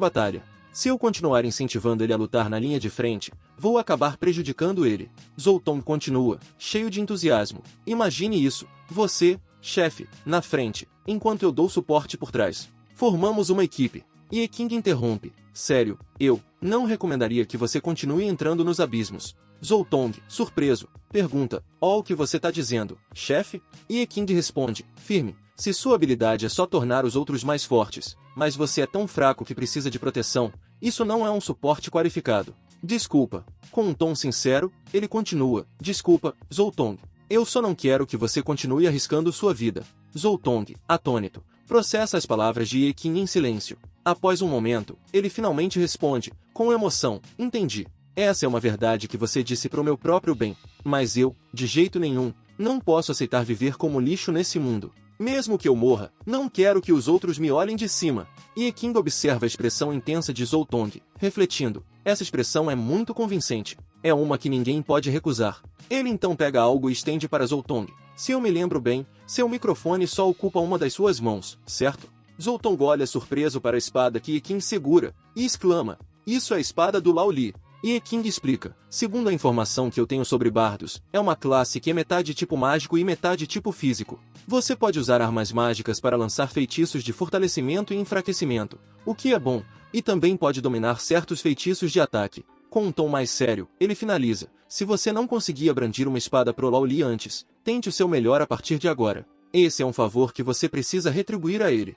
batalha. Se eu continuar incentivando ele a lutar na linha de frente, vou acabar prejudicando ele. Zoltong continua, cheio de entusiasmo. Imagine isso, você, chefe, na frente, enquanto eu dou suporte por trás. Formamos uma equipe. Ye King interrompe. Sério, eu não recomendaria que você continue entrando nos abismos. Zoltong, surpreso, pergunta, ó o que você tá dizendo, chefe? Ye King responde, firme, se sua habilidade é só tornar os outros mais fortes, mas você é tão fraco que precisa de proteção, isso não é um suporte qualificado. Desculpa. Com um tom sincero, ele continua, desculpa, Zoltong. Eu só não quero que você continue arriscando sua vida. Zoltong, atônito, processa as palavras de Ye King em silêncio. Após um momento, ele finalmente responde, com emoção, entendi. Essa é uma verdade que você disse pro meu próprio bem, mas eu, de jeito nenhum, não posso aceitar viver como lixo nesse mundo. Mesmo que eu morra, não quero que os outros me olhem de cima. Ye King observa a expressão intensa de Zoltong, refletindo. Essa expressão é muito convincente. É uma que ninguém pode recusar. Ele então pega algo e estende para Zoltong. Se eu me lembro bem, seu microfone só ocupa uma das suas mãos, certo? Zoltong olha surpreso para a espada que Ye King segura, e exclama. Isso é a espada do Lao Li. Ye King explica. Segundo a informação que eu tenho sobre bardos, é uma classe que é metade tipo mágico e metade tipo físico. Você pode usar armas mágicas para lançar feitiços de fortalecimento e enfraquecimento, o que é bom, e também pode dominar certos feitiços de ataque. Com um tom mais sério, ele finaliza. Se você não conseguia brandir uma espada pro Lao Li antes, tente o seu melhor a partir de agora. Esse é um favor que você precisa retribuir a ele.